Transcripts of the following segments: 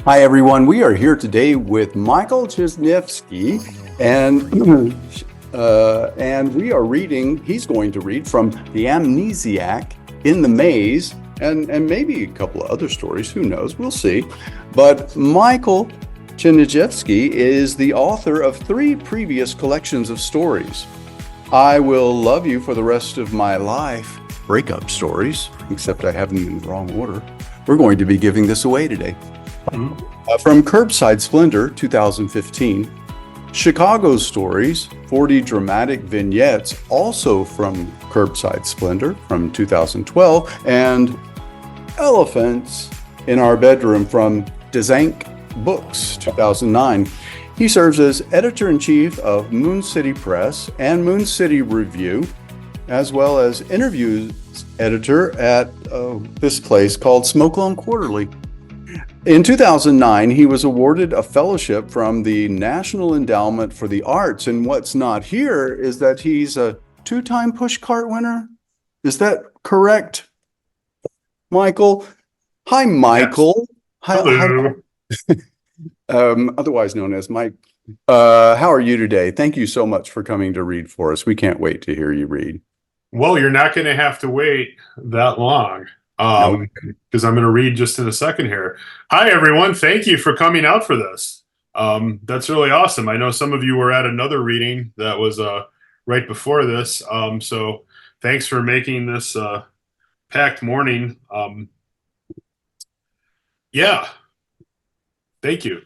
Hi, everyone. We are here today with Michael Czyzniejewski, and we are reading. He's going to read from The Amnesiac, In the Maze, and maybe a couple of other stories. Who knows? We'll see. But Michael Czyzniejewski is the author of 3 previous collections of stories. I Will Love You for the Rest of My Life, breakup stories, except I have them in the wrong order. We're going to be giving this away today. From Curbside Splendor, 2015, Chicago Stories, 40 Dramatic Vignettes, also from Curbside Splendor from 2012, and Elephants in Our Bedroom from Dzank Books, 2009. He serves as editor-in-chief of Moon City Press and Moon City Review, as well as interviews editor at this place called Smokelung Quarterly. In 2009, he was awarded a fellowship from the National Endowment for the Arts. And what's not here is that he's a 2-time pushcart winner. Is that correct, Michael? Hi, Michael. Yes. Hello. Otherwise known as Mike. How are you today? Thank you so much for coming to read for us. We can't wait to hear you read. Well, you're not going to have to wait that long because I'm going to read just in a second here. Hi, everyone. Thank you for coming out for this. That's really awesome. I know some of you were at another reading that was right before this. So thanks for making this packed morning. Yeah. Thank you.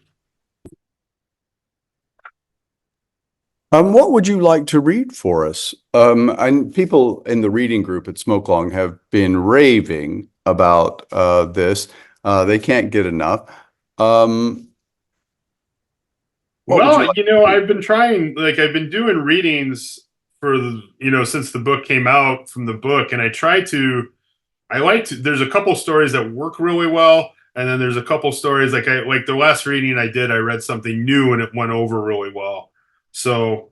What would you like to read for us? And people in the reading group at Smokelung have been raving about this. They can't get enough. Well, I've been trying, I've been doing readings for, since the book came out from the book. And there's a couple stories that work really well. And then there's a couple stories, like the last reading I did, I read something new and it went over really well. So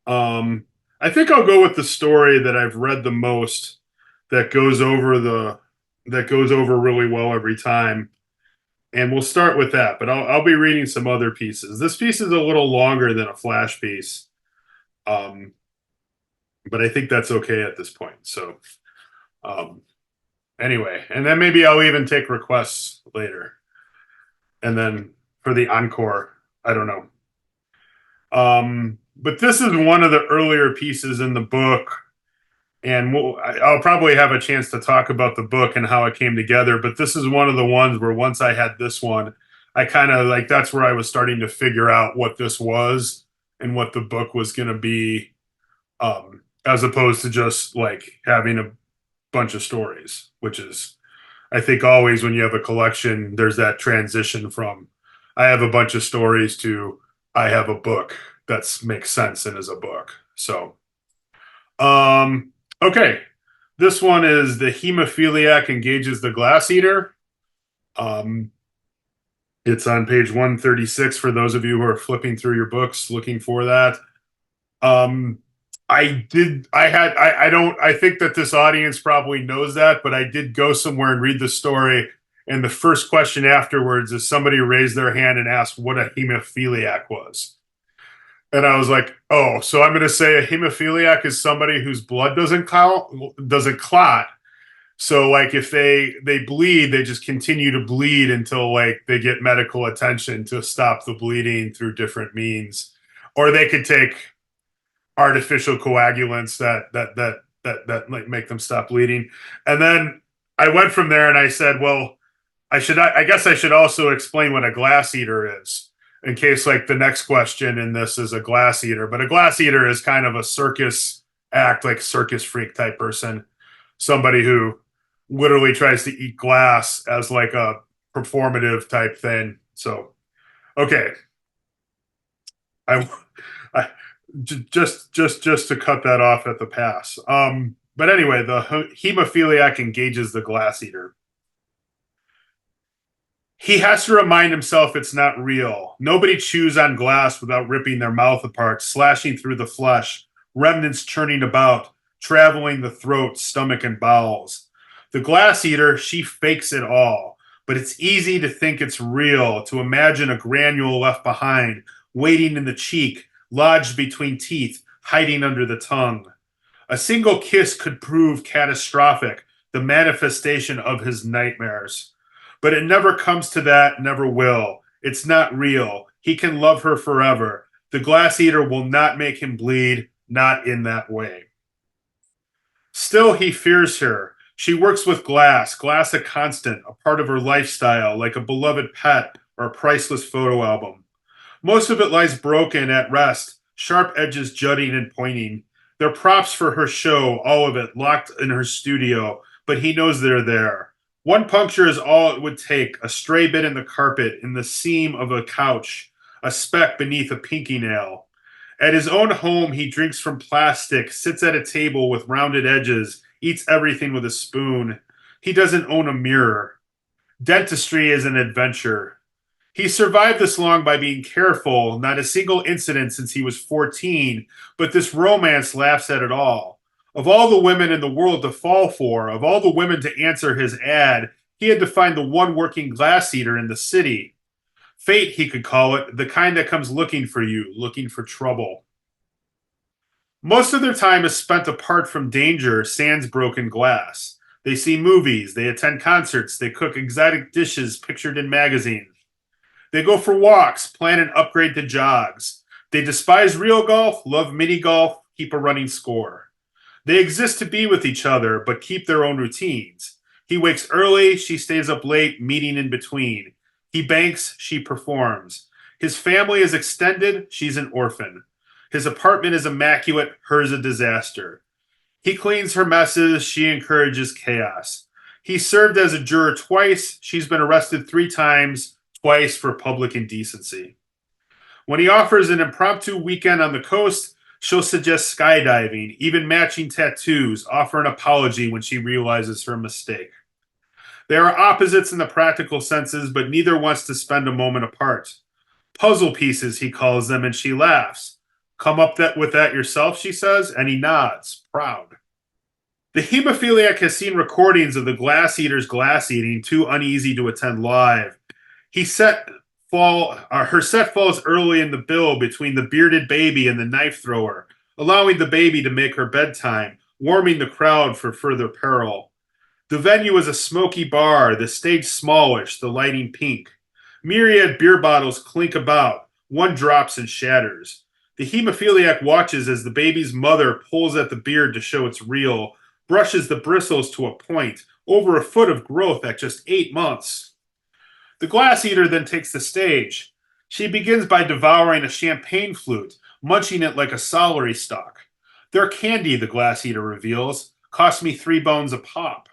I think I'll go with the story that I've read the most that goes over really well every time. And we'll start with that, but I'll be reading some other pieces. This piece is a little longer than a flash piece. But I think that's okay at this point. So anyway, and then maybe I'll even take requests later. And then for the encore, I don't know. But this is one of the earlier pieces in the book, and I'll probably have a chance to talk about the book and how it came together. But this is one of the ones where once I had this one, I kind of that's where I was starting to figure out what this was and what the book was going to be, as opposed to just having a bunch of stories, which is, I think, always when you have a collection, there's that transition from I have a bunch of stories to I have a book that makes sense and is a book. So, okay. This one is The Hemophiliac Engages the Glass Eater. It's on page 136 for those of you who are flipping through your books looking for that. I think that this audience probably knows that, but I did go somewhere and read the story. And the first question afterwards is somebody raised their hand and asked what a hemophiliac was. And I was like, oh, so I'm going to say a hemophiliac is somebody whose blood doesn't clot. So if they bleed, they just continue to bleed until they get medical attention to stop the bleeding through different means. Or they could take artificial coagulants that make them stop bleeding. And then I went from there and I said, well, I guess I should also explain what a glass eater is, in case the next question in this is a glass eater. But a glass eater is kind of a circus act, circus freak type person, somebody who literally tries to eat glass as a performative type thing. So, okay. I just to cut that off at the pass. But anyway, the hemophiliac engages the glass eater. He has to remind himself it's not real. Nobody chews on glass without ripping their mouth apart, slashing through the flesh, remnants churning about, traveling the throat, stomach, and bowels. The glass eater, she fakes it all, but it's easy to think it's real, to imagine a granule left behind, waiting in the cheek, lodged between teeth, hiding under the tongue. A single kiss could prove catastrophic, the manifestation of his nightmares. But it never comes to that, never will. It's not real. He can love her forever. The glass eater will not make him bleed, not in that way. Still, he fears her. She works with glass a constant, a part of her lifestyle, like a beloved pet or a priceless photo album. Most of it lies broken at rest, sharp edges jutting and pointing. They're props for her show, all of it locked in her studio, but he knows they're there. One puncture is all it would take, a stray bit in the carpet, in the seam of a couch, a speck beneath a pinky nail. At his own home, he drinks from plastic, sits at a table with rounded edges, eats everything with a spoon. He doesn't own a mirror. Dentistry is an adventure. He survived this long by being careful, not a single incident since he was 14, but this romance laughs at it all. Of all the women in the world to fall for, of all the women to answer his ad, he had to find the one working glass eater in the city. Fate, he could call it, the kind that comes looking for you, looking for trouble. Most of their time is spent apart from danger, sans broken glass. They see movies, they attend concerts, they cook exotic dishes pictured in magazines. They go for walks, plan and upgrade to jogs. They despise real golf, love mini golf, keep a running score. They exist to be with each other, but keep their own routines. He wakes early, she stays up late, meeting in between. He banks, she performs. His family is extended, she's an orphan. His apartment is immaculate, hers a disaster. He cleans her messes, she encourages chaos. He served as a juror twice, she's been arrested 3 times, twice for public indecency. When he offers an impromptu weekend on the coast, she'll suggest skydiving, even matching tattoos, offer an apology when she realizes her mistake. They are opposites in the practical senses, but neither wants to spend a moment apart. Puzzle pieces, he calls them, and she laughs. Come up with that yourself, she says, and he nods, proud. The hemophiliac has seen recordings of the glass eater's glass eating, too uneasy to attend live. Her set falls early in the bill between the bearded baby and the knife thrower, allowing the baby to make her bedtime, warming the crowd for further peril. The venue is a smoky bar, the stage smallish, the lighting pink. Myriad beer bottles clink about, one drops and shatters. The hemophiliac watches as the baby's mother pulls at the beard to show it's real, brushes the bristles to a point, over a foot of growth at just 8 months. The glass eater then takes the stage. She begins by devouring a champagne flute, munching it like a celery stalk. They're candy, the glass eater reveals. Cost me 3 bones a pop.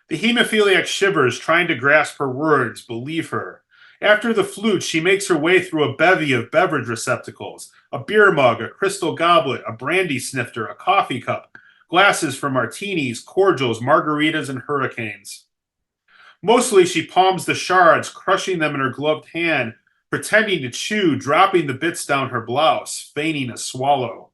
The hemophiliac shivers, trying to grasp her words, believe her. After the flute, she makes her way through a bevy of beverage receptacles, a beer mug, a crystal goblet, a brandy snifter, a coffee cup, glasses for martinis, cordials, margaritas, and hurricanes. Mostly she palms the shards, crushing them in her gloved hand, pretending to chew, dropping the bits down her blouse, feigning a swallow.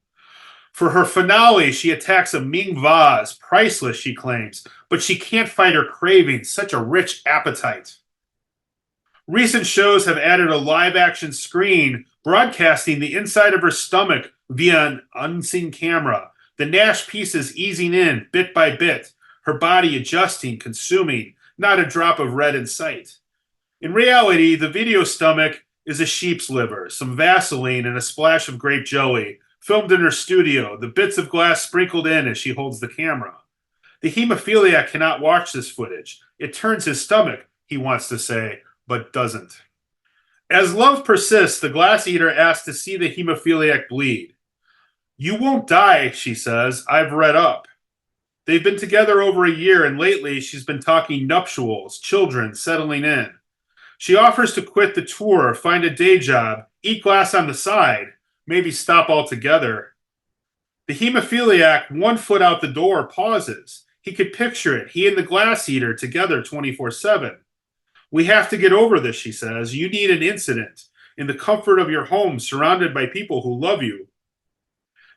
For her finale, she attacks a Ming vase, priceless, she claims, but she can't fight her craving, such a rich appetite. Recent shows have added a live-action screen, broadcasting the inside of her stomach via an unseen camera, the Nash pieces easing in, bit by bit, her body adjusting, consuming, not a drop of red in sight. In reality, the video stomach is a sheep's liver, some Vaseline, and a splash of grape jelly, filmed in her studio, the bits of glass sprinkled in as she holds the camera. The hemophiliac cannot watch this footage. It turns his stomach, he wants to say, but doesn't. As love persists, the glass eater asks to see the hemophiliac bleed. You won't die, she says. I've read up. They've been together over a year, and lately she's been talking nuptials, children, settling in. She offers to quit the tour, find a day job, eat glass on the side, maybe stop altogether. The hemophiliac, 1 foot out the door, pauses. He could picture it, he and the glass eater together 24/7. We have to get over this, she says. You need an incident, in the comfort of your home, surrounded by people who love you.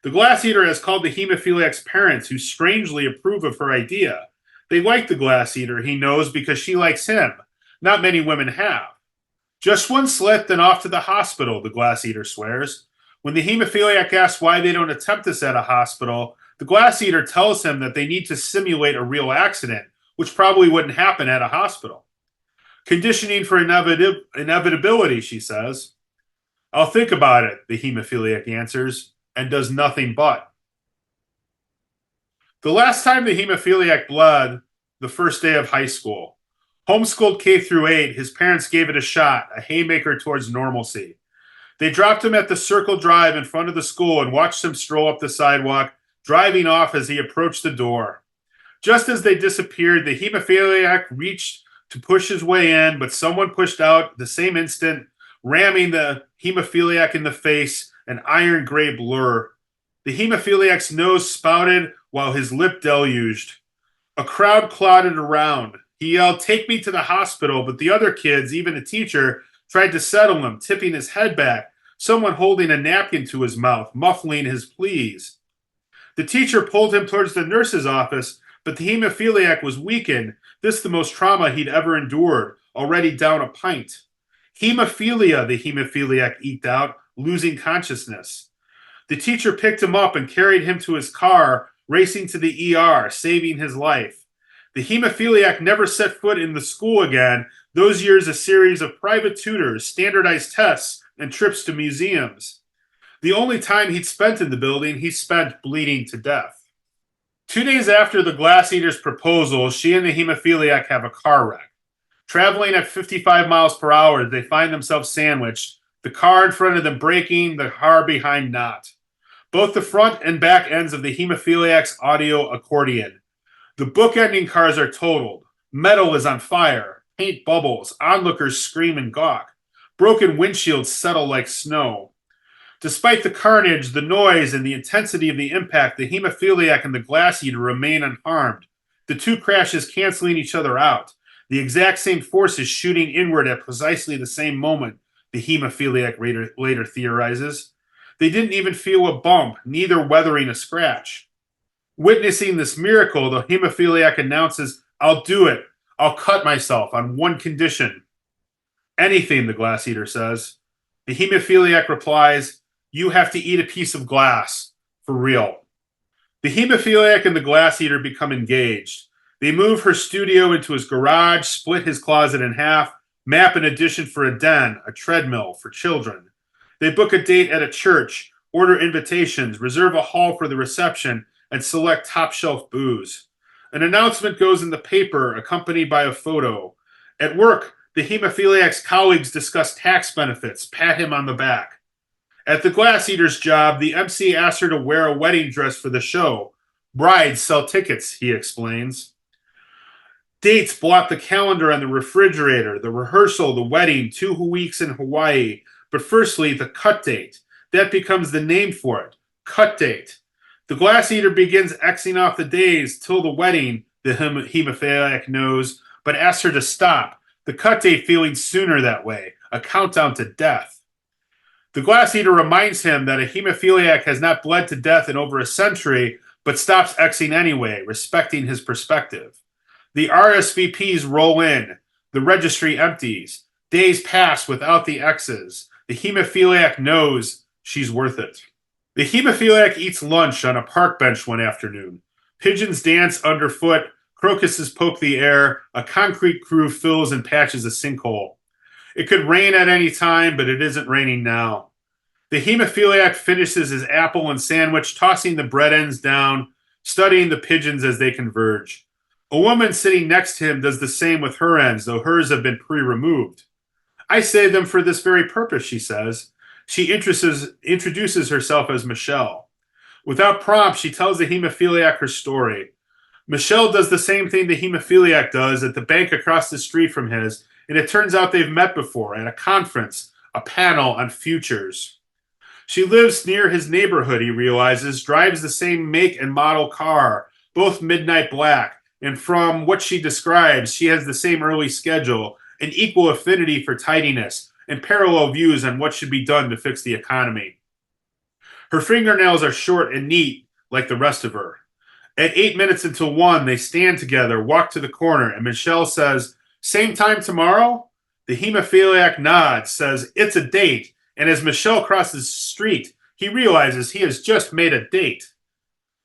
The glass eater has called the hemophiliac's parents, who strangely approve of her idea. They like the glass eater, he knows, because she likes him. Not many women have. Just one slit, then off to the hospital, the glass eater swears. When the hemophiliac asks why they don't attempt this at a hospital, the glass eater tells him that they need to simulate a real accident, which probably wouldn't happen at a hospital. Conditioning for inevitability, she says. I'll think about it, the hemophiliac answers, and does nothing but. The last time the hemophiliac bled, the first day of high school. Homeschooled K through 8, his parents gave it a shot, a haymaker towards normalcy. They dropped him at the Circle Drive in front of the school and watched him stroll up the sidewalk, driving off as he approached the door. Just as they disappeared, the hemophiliac reached to push his way in, but someone pushed out the same instant, ramming the hemophiliac in the face, an iron gray blur. The hemophiliac's nose spouted while his lip deluged. A crowd clotted around. He yelled, "Take me to the hospital," but the other kids, even a teacher, tried to settle him, tipping his head back, someone holding a napkin to his mouth, muffling his pleas. The teacher pulled him towards the nurse's office, but the hemophiliac was weakened, this the most trauma he'd ever endured, already down a pint. Hemophilia, the hemophiliac eked out, losing consciousness. The teacher picked him up and carried him to his car, racing to the ER, saving his life. The hemophiliac never set foot in the school again, those years a series of private tutors, standardized tests, and trips to museums. The only time he'd spent in the building, he spent bleeding to death. 2 days after the glass eater's proposal, she and the hemophiliac have a car wreck. Traveling at 55 miles per hour, they find themselves sandwiched, the car in front of them braking, the car behind not. Both the front and back ends of the hemophiliac's audio accordion. The bookending cars are totaled. Metal is on fire. Paint bubbles. Onlookers scream and gawk. Broken windshields settle like snow. Despite the carnage, the noise, and the intensity of the impact, the hemophiliac and the glass eater remain unharmed. The two crashes canceling each other out. The exact same forces shooting inward at precisely the same moment, the hemophiliac later theorizes. They didn't even feel a bump, neither weathering a scratch. Witnessing this miracle, the hemophiliac announces, "I'll do it. I'll cut myself on one condition." "Anything," the glass eater says. The hemophiliac replies, "You have to eat a piece of glass. For real." The hemophiliac and the glass eater become engaged. They move her studio into his garage, split his closet in half, map an addition for a den, a treadmill for children. They book a date at a church, order invitations, reserve a hall for the reception, and select top-shelf booze. An announcement goes in the paper, accompanied by a photo. At work, the hemophiliac's colleagues discuss tax benefits, pat him on the back. At the glass eater's job, the MC asks her to wear a wedding dress for the show. Brides sell tickets, he explains. Dates blot the calendar on the refrigerator, the rehearsal, the wedding, 2 weeks in Hawaii. But firstly, the cut date. That becomes the name for it. Cut date. The glass eater begins Xing off the days till the wedding, the hemophiliac knows, but asks her to stop. The cut date feeling sooner that way, a countdown to death. The glass eater reminds him that a hemophiliac has not bled to death in over a century, but stops Xing anyway, respecting his perspective. The RSVPs roll in. The registry empties. Days pass without the X's. The hemophiliac knows she's worth it. The hemophiliac eats lunch on a park bench one afternoon. Pigeons dance underfoot, crocuses poke the air, a concrete crew fills and patches a sinkhole. It could rain at any time, but it isn't raining now. The hemophiliac finishes his apple and sandwich, tossing the bread ends down, studying the pigeons as they converge. A woman sitting next to him does the same with her ends, though hers have been pre-removed. "I saved them for this very purpose," she says. She introduces herself as Michelle. Without prompt, she tells the hemophiliac her story. Michelle does the same thing the hemophiliac does at the bank across the street from his, and it turns out they've met before at a conference, a panel on futures. She lives near his neighborhood, he realizes, drives the same make and model car, both midnight black, and from what she describes, she has the same early schedule, an equal affinity for tidiness, and parallel views on what should be done to fix the economy. Her fingernails are short and neat, like the rest of her. At 8 minutes until 1, they stand together, walk to the corner, and Michelle says, Same time tomorrow? The hemophiliac nods, says it's a date, and as Michelle crosses the street, he realizes he has just made a date.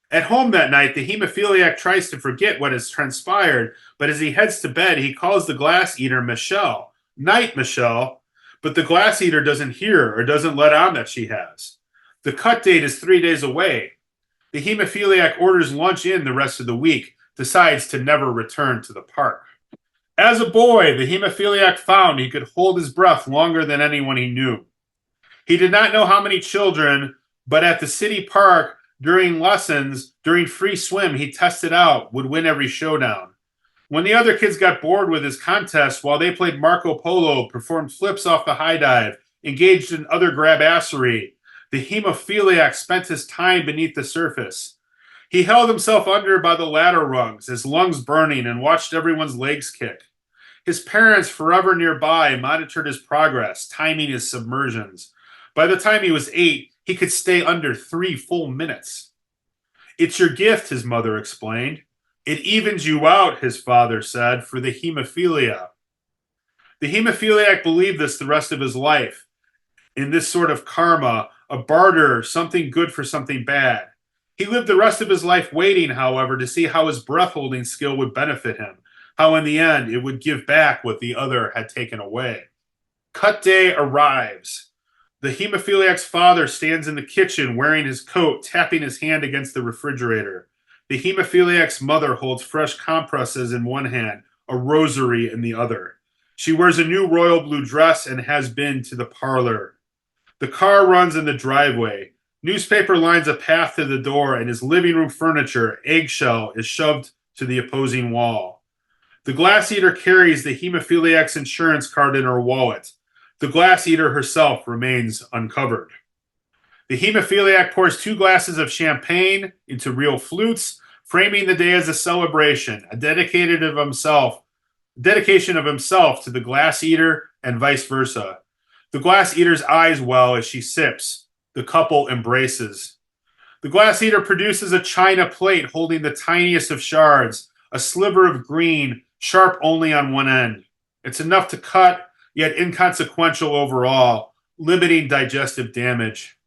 At home that night, the hemophiliac tries to forget what has transpired, but as he heads to bed, he calls the glass eater Michelle. Night, Michelle. But the glass eater doesn't hear or doesn't let on that she has. The cut date is 3 days away. The hemophiliac orders lunch in the rest of the week, decides to never return to the park. As a boy, the hemophiliac found he could hold his breath longer than anyone he knew. He did not know how many children, but at the city park, during lessons, during free swim, he tested out, would win every showdown. When the other kids got bored with his contests while they played Marco Polo, performed flips off the high dive, engaged in other grabassery, the hemophiliac spent his time beneath the surface. He held himself under by the ladder rungs, his lungs burning, and watched everyone's legs kick. His parents, forever nearby, monitored his progress, timing his submersions. By the time he was 8, he could stay under 3 full minutes. It's your gift, his mother explained. It evens you out, his father said, for the hemophilia. The hemophiliac believed this the rest of his life. In this sort of karma, a barter, something good for something bad. He lived the rest of his life waiting, however, to see how his breath-holding skill would benefit him, how in the end it would give back what the other had taken away. Cut day arrives. The hemophiliac's father stands in the kitchen wearing his coat, tapping his hand against the refrigerator. The hemophiliac's mother holds fresh compresses in one hand, a rosary in the other. She wears a new royal blue dress and has been to the parlor. The car runs in the driveway. Newspaper lines a path to the door, and his living room furniture, eggshell, is shoved to the opposing wall. The glass eater carries the hemophiliac's insurance card in her wallet. The glass eater herself remains uncovered. The hemophiliac pours 2 glasses of champagne into real flutes, framing the day as a celebration, a dedication of himself to the glass eater and vice versa. The glass eater's eyes well as she sips. The couple embraces. The glass eater produces a china plate holding the tiniest of shards, a sliver of green, sharp only on one end. It's enough to cut, yet inconsequential overall, limiting digestive damage.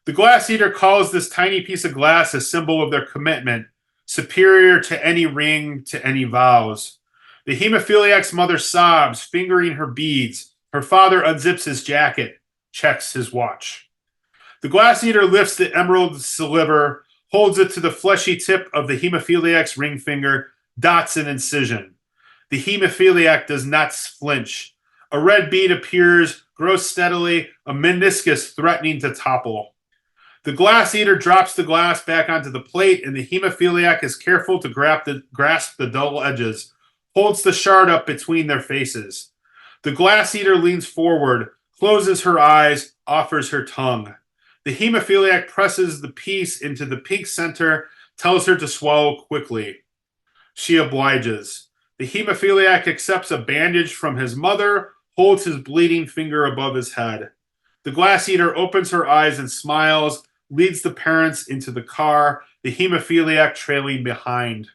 The glass eater calls this tiny piece of glass a symbol of their commitment, superior to any ring, to any vows. The hemophiliac's mother sobs, fingering her beads. Her father unzips his jacket, checks his watch. The glass eater lifts the emerald sliver, holds it to the fleshy tip of the hemophiliac's ring finger, dots an incision. The hemophiliac does not flinch. A red bead appears, grows steadily, a meniscus threatening to topple. The glass eater drops the glass back onto the plate, and the hemophiliac is careful to grasp the dull edges, holds the shard up between their faces. The glass eater leans forward, closes her eyes, offers her tongue. The hemophiliac presses the piece into the pink center, tells her to swallow quickly. She obliges. The hemophiliac accepts a bandage from his mother, holds his bleeding finger above his head. The glass eater opens her eyes and smiles, leads the parents into the car, the hemophiliac trailing behind.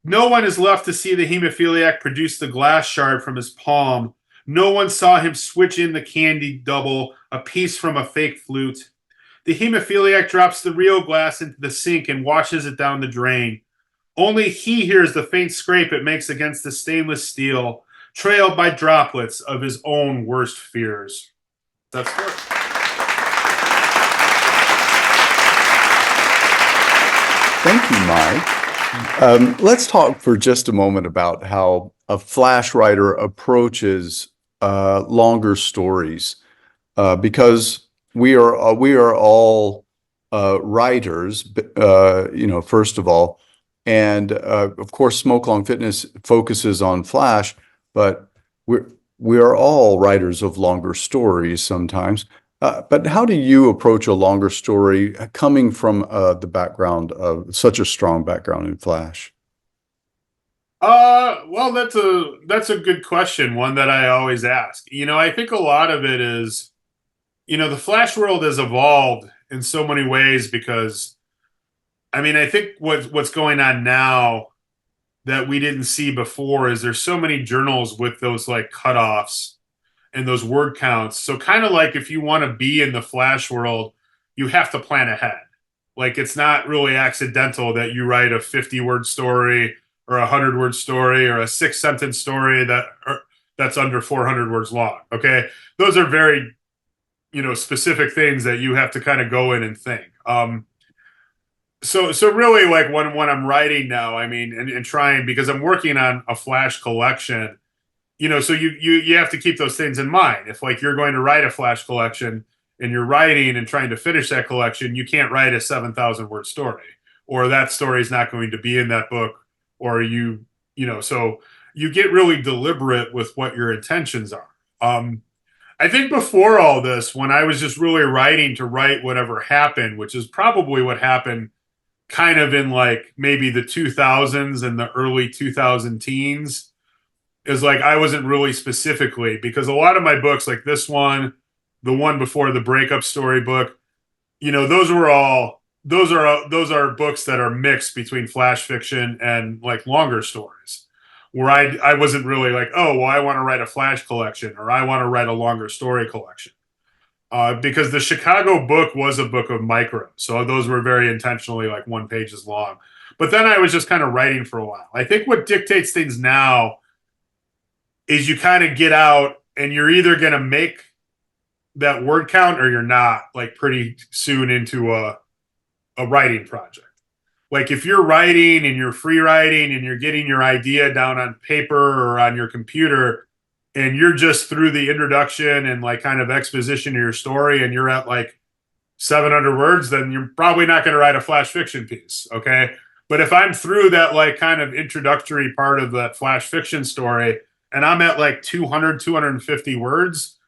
No one is left to see the hemophiliac produce the glass shard from his palm. No one saw him switch in the candy double, a piece from a fake flute. The hemophiliac drops the real glass into the sink and washes it down the drain. Only he hears the faint scrape it makes against the stainless steel, trailed by droplets of his own worst fears. That's good. Thank you, Mike. Let's talk for just a moment about how a flash writer approaches longer stories, because we are all writers, first of all, and of course, Smoke Long Fitness focuses on flash, but we are all writers of longer stories sometimes. But how do you approach a longer story coming from the background of such a strong background in flash? Well, that's a good question, one that I always ask. I think a lot of it is, the Flash world has evolved in so many ways because, I think what's going on now, that we didn't see before is there's so many journals with those like cutoffs and those word counts. So kind of like if you want to be in the Flash world, you have to plan ahead. Like it's not really accidental that you write a 50-word story or a 100-word story or a 6-sentence story that's under 400 words long. Okay, those are very specific things that you have to kind of go in and think. So really like when I'm writing now, I mean, and trying, because I'm working on a Flash collection, so you have to keep those things in mind. If like you're going to write a Flash collection and you're writing and trying to finish that collection, you can't write a 7,000 word story, or that story is not going to be in that book, or so you get really deliberate with what your intentions are. I think before all this, when I was just really writing to write whatever happened, which is probably what happened kind of in like maybe the 2000s and the early 2000 teens, is like I wasn't really specifically, because a lot of my books, like this one, the one before, the breakup story book, those are books that are mixed between flash fiction and like longer stories, where I wasn't really like, oh well, I want to write a flash collection or I want to write a longer story collection, because the Chicago book was a book of micro, so those were very intentionally like 1 pages long. But then I was just kind of writing for a while. I think what dictates things now is you kind of get out and you're either going to make that word count or you're not, like pretty soon into a writing project. Like if you're writing and you're free writing and you're getting your idea down on paper or on your computer, and you're just through the introduction and like kind of exposition of your story and you're at like 700 words, then you're probably not going to write a flash fiction piece. Okay. But if I'm through that like kind of introductory part of that flash fiction story and I'm at like 200, 250 words,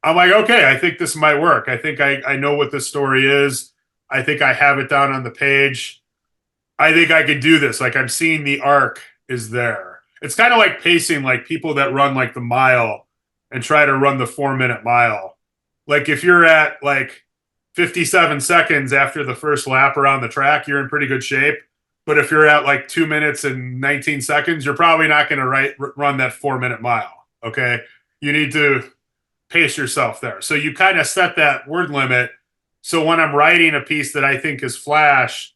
I'm like, okay, I think this might work. I think I know what this story is. I think I have it down on the page. I think I could do this. Like I'm seeing the arc is there. It's kind of like pacing, like people that run like the mile and try to run the 4-minute mile. Like if you're at like 57 seconds after the first lap around the track, you're in pretty good shape. But if you're at like 2 minutes and 19 seconds, you're probably not going to run that 4-minute mile. Okay. You need to pace yourself there. So you kind of set that word limit. So when I'm writing a piece that I think is flash,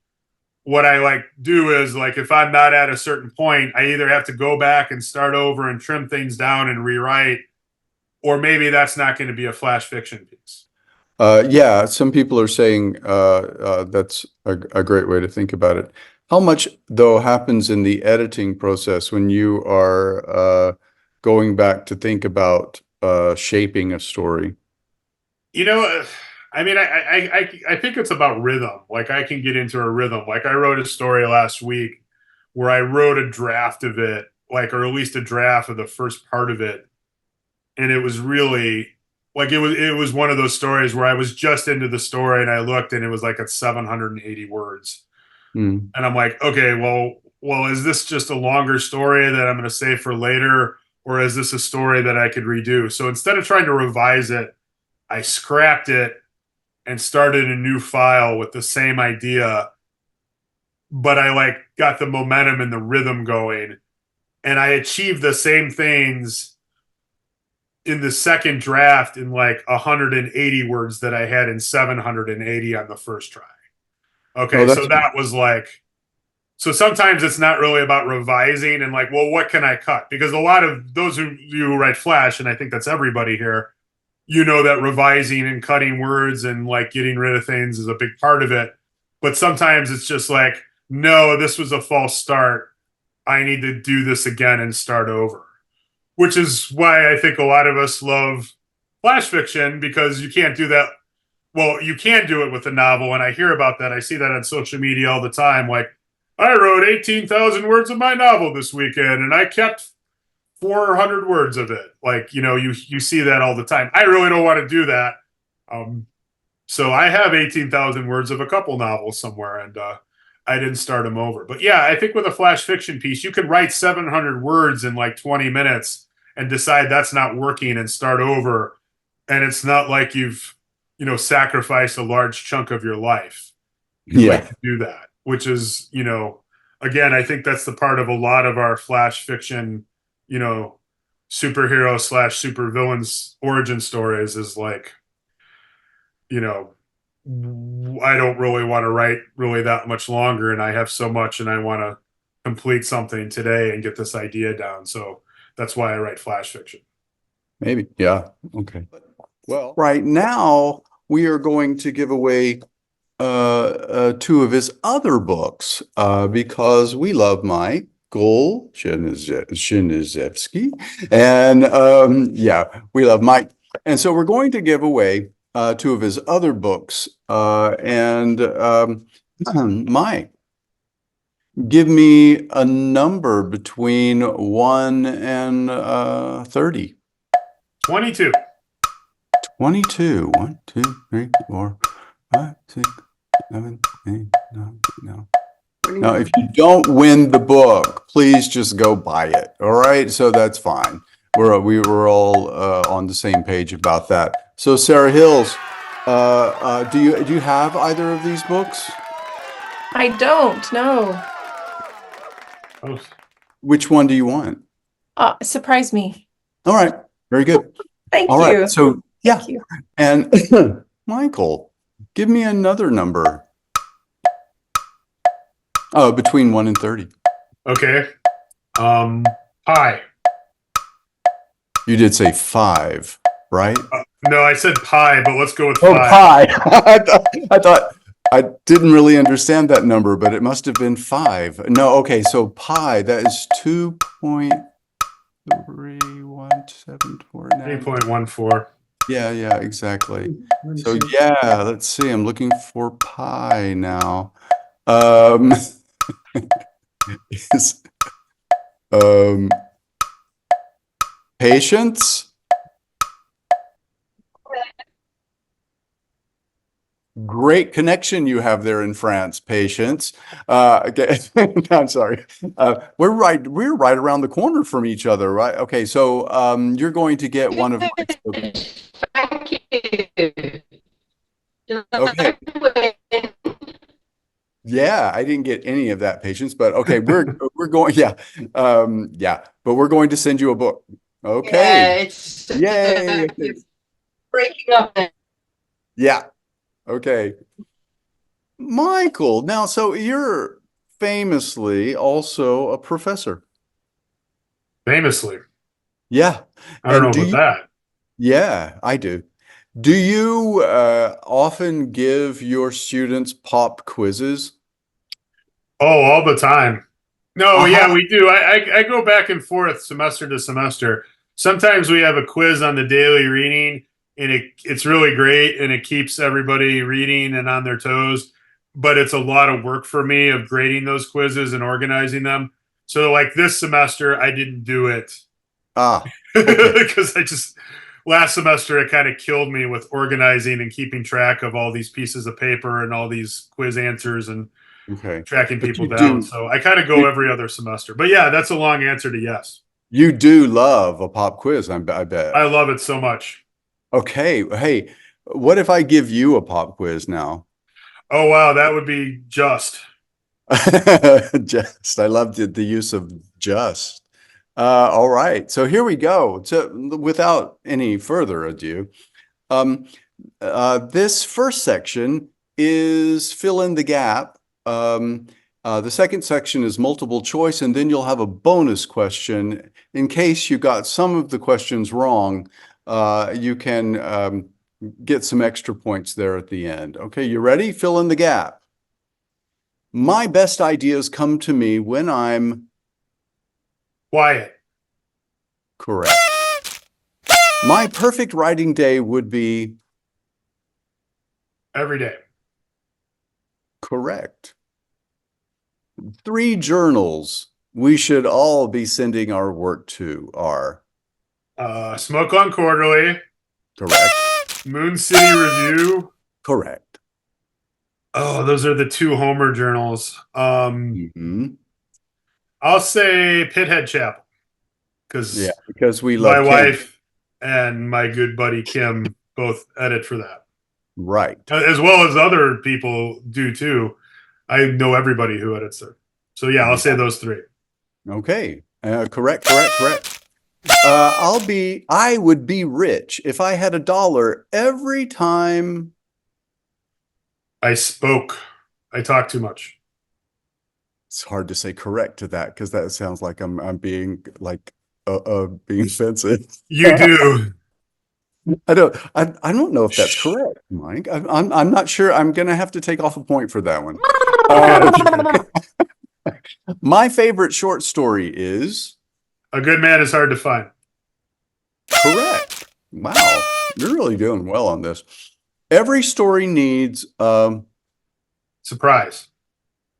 what I like do is like, if I'm not at a certain point, I either have to go back and start over and trim things down and rewrite, or maybe that's not going to be a flash fiction piece. Yeah, some people are saying that's a great way to think about it. How much, though, happens in the editing process when you are going back to think about shaping a story? I mean, I think it's about rhythm. Like I can get into a rhythm. Like I wrote a story last week where I wrote a draft of it, like, or at least a draft of the first part of it. And it was really like, it was one of those stories where I was just into the story and I looked and it was like at 780 words. Mm. And I'm like, okay, well, is this just a longer story that I'm going to save for later? Or is this a story that I could redo? So instead of trying to revise it, I scrapped it and started a new file with the same idea, but I like got the momentum and the rhythm going, and I achieved the same things in the second draft in like 180 words that I had in 780 on the first try. Okay, so that was like, so sometimes it's not really about revising and like, well, what can I cut? Because a lot of those of you who write flash, and I think that's everybody here, that revising and cutting words and like getting rid of things is a big part of it. But sometimes it's just like, no, this was a false start. I need to do this again and start over, which is why I think a lot of us love flash fiction, because you can't do that. Well, you can do it with a novel. And I hear about that. I see that on social media all the time. Like, I wrote 18,000 words of my novel this weekend and I kept 400 words of it. Like, you see that all the time. I really don't want to do that. So I have 18,000 words of a couple novels somewhere, and I didn't start them over. But yeah, I think with a flash fiction piece, you can write 700 words in like 20 minutes and decide that's not working and start over. And it's not like you've, sacrificed a large chunk of your life. You like to do that, which is, again, I think that's the part of a lot of our flash fiction, you know, superhero slash supervillains origin stories is like, you know, I don't really want to write really that much longer, and I have so much, and I want to complete something today and get this idea down. So that's why I write flash fiction. Maybe. Yeah. Okay. Well, right now we are going to give away two of his other books because we love Michael Czyzniejewski, and yeah, we love Mike, and so we're going to give away two of his other books. Mike, give me a number between 1 and 30. 22. 22. 1, 2, 3, 4, 5, 6, 7, 8, 9, no. Now, if you don't win the book, please just go buy it. All right, so that's fine. We were all on the same page about that. So, Sarah Hills, do you have either of these books? I don't know. Oh, Which one do you want? Surprise me. All right, very good. Thank All you. right, so yeah, Thank you. and Michael, give me another number. Between 1 and 30. okay. Pi. You did say 5, right? No, I said pi, but let's go with Oh, pi. pi. I thought I didn't really understand that number, but it must have been 5. No, okay, so pi, that is 2.3174 now. 3.14. Yeah, exactly. So yeah, let's see. I'm looking for pi now. Is patience? Great connection you have there in France, Patience. Okay. I'm sorry. We're right around the corner from each other, right? Okay, so you're going to get one of my. Thank you. Okay. Yeah, I didn't get any of that, Patience, but okay, we're going. Yeah, but we're going to send you a book. Okay. Yeah, it's Yay. it's breaking up. Yeah. Okay. Michael, now, so you're famously also a professor. Famously. Yeah. I don't And know about that. Yeah, I do. Do you often give your students pop quizzes? Oh, all the time. No, Uh-huh. yeah, we do. I go back and forth semester to semester. Sometimes we have a quiz on the daily reading, and it's really great, and it keeps everybody reading and on their toes. But it's a lot of work for me of grading those quizzes and organizing them. So, like this semester, I didn't do it Okay. because last semester it kind of killed me with organizing and keeping track of all these pieces of paper and all these quiz answers and Okay. tracking But people you down. do- So I kind of go every other semester. But yeah, that's a long answer to yes. You do love a pop quiz, I bet. I love it so much. Okay. Hey, what if I give you a pop quiz now? Oh wow, that would be just. Just, I love the use of just. All right, so here we go. So without any further ado, this first section is fill in the gap. The second section is multiple choice, and then you'll have a bonus question. In case you got some of the questions wrong, you can get some extra points there at the end. Okay, you ready? Fill in the gap. My best ideas come to me when I'm Quiet. correct. My perfect writing day would be Every day. correct. 3 journals we should all be sending our work to are Smoke on Quarterly. correct. Moon City Review. Correct. Oh, those are the 2 Homer journals. Mhm. I'll say Pithead Chapel because Yeah, because we my love Kim. wife and my good buddy Kim both edit for that, Right. as well as other people do too. I know everybody who edits there. So yeah, I'll say those three. Okay. Correct. I would be rich if I had $1 every time. I spoke. I talk too much. It's hard to say correct to that because that sounds like I'm being like being offensive. You do. I don't know if that's correct, Mike. I'm not sure. I'm gonna have to take off a point for that one. My favorite short story is A good man is hard to find. correct. Wow, you're really doing well on this. Every story needs Surprise.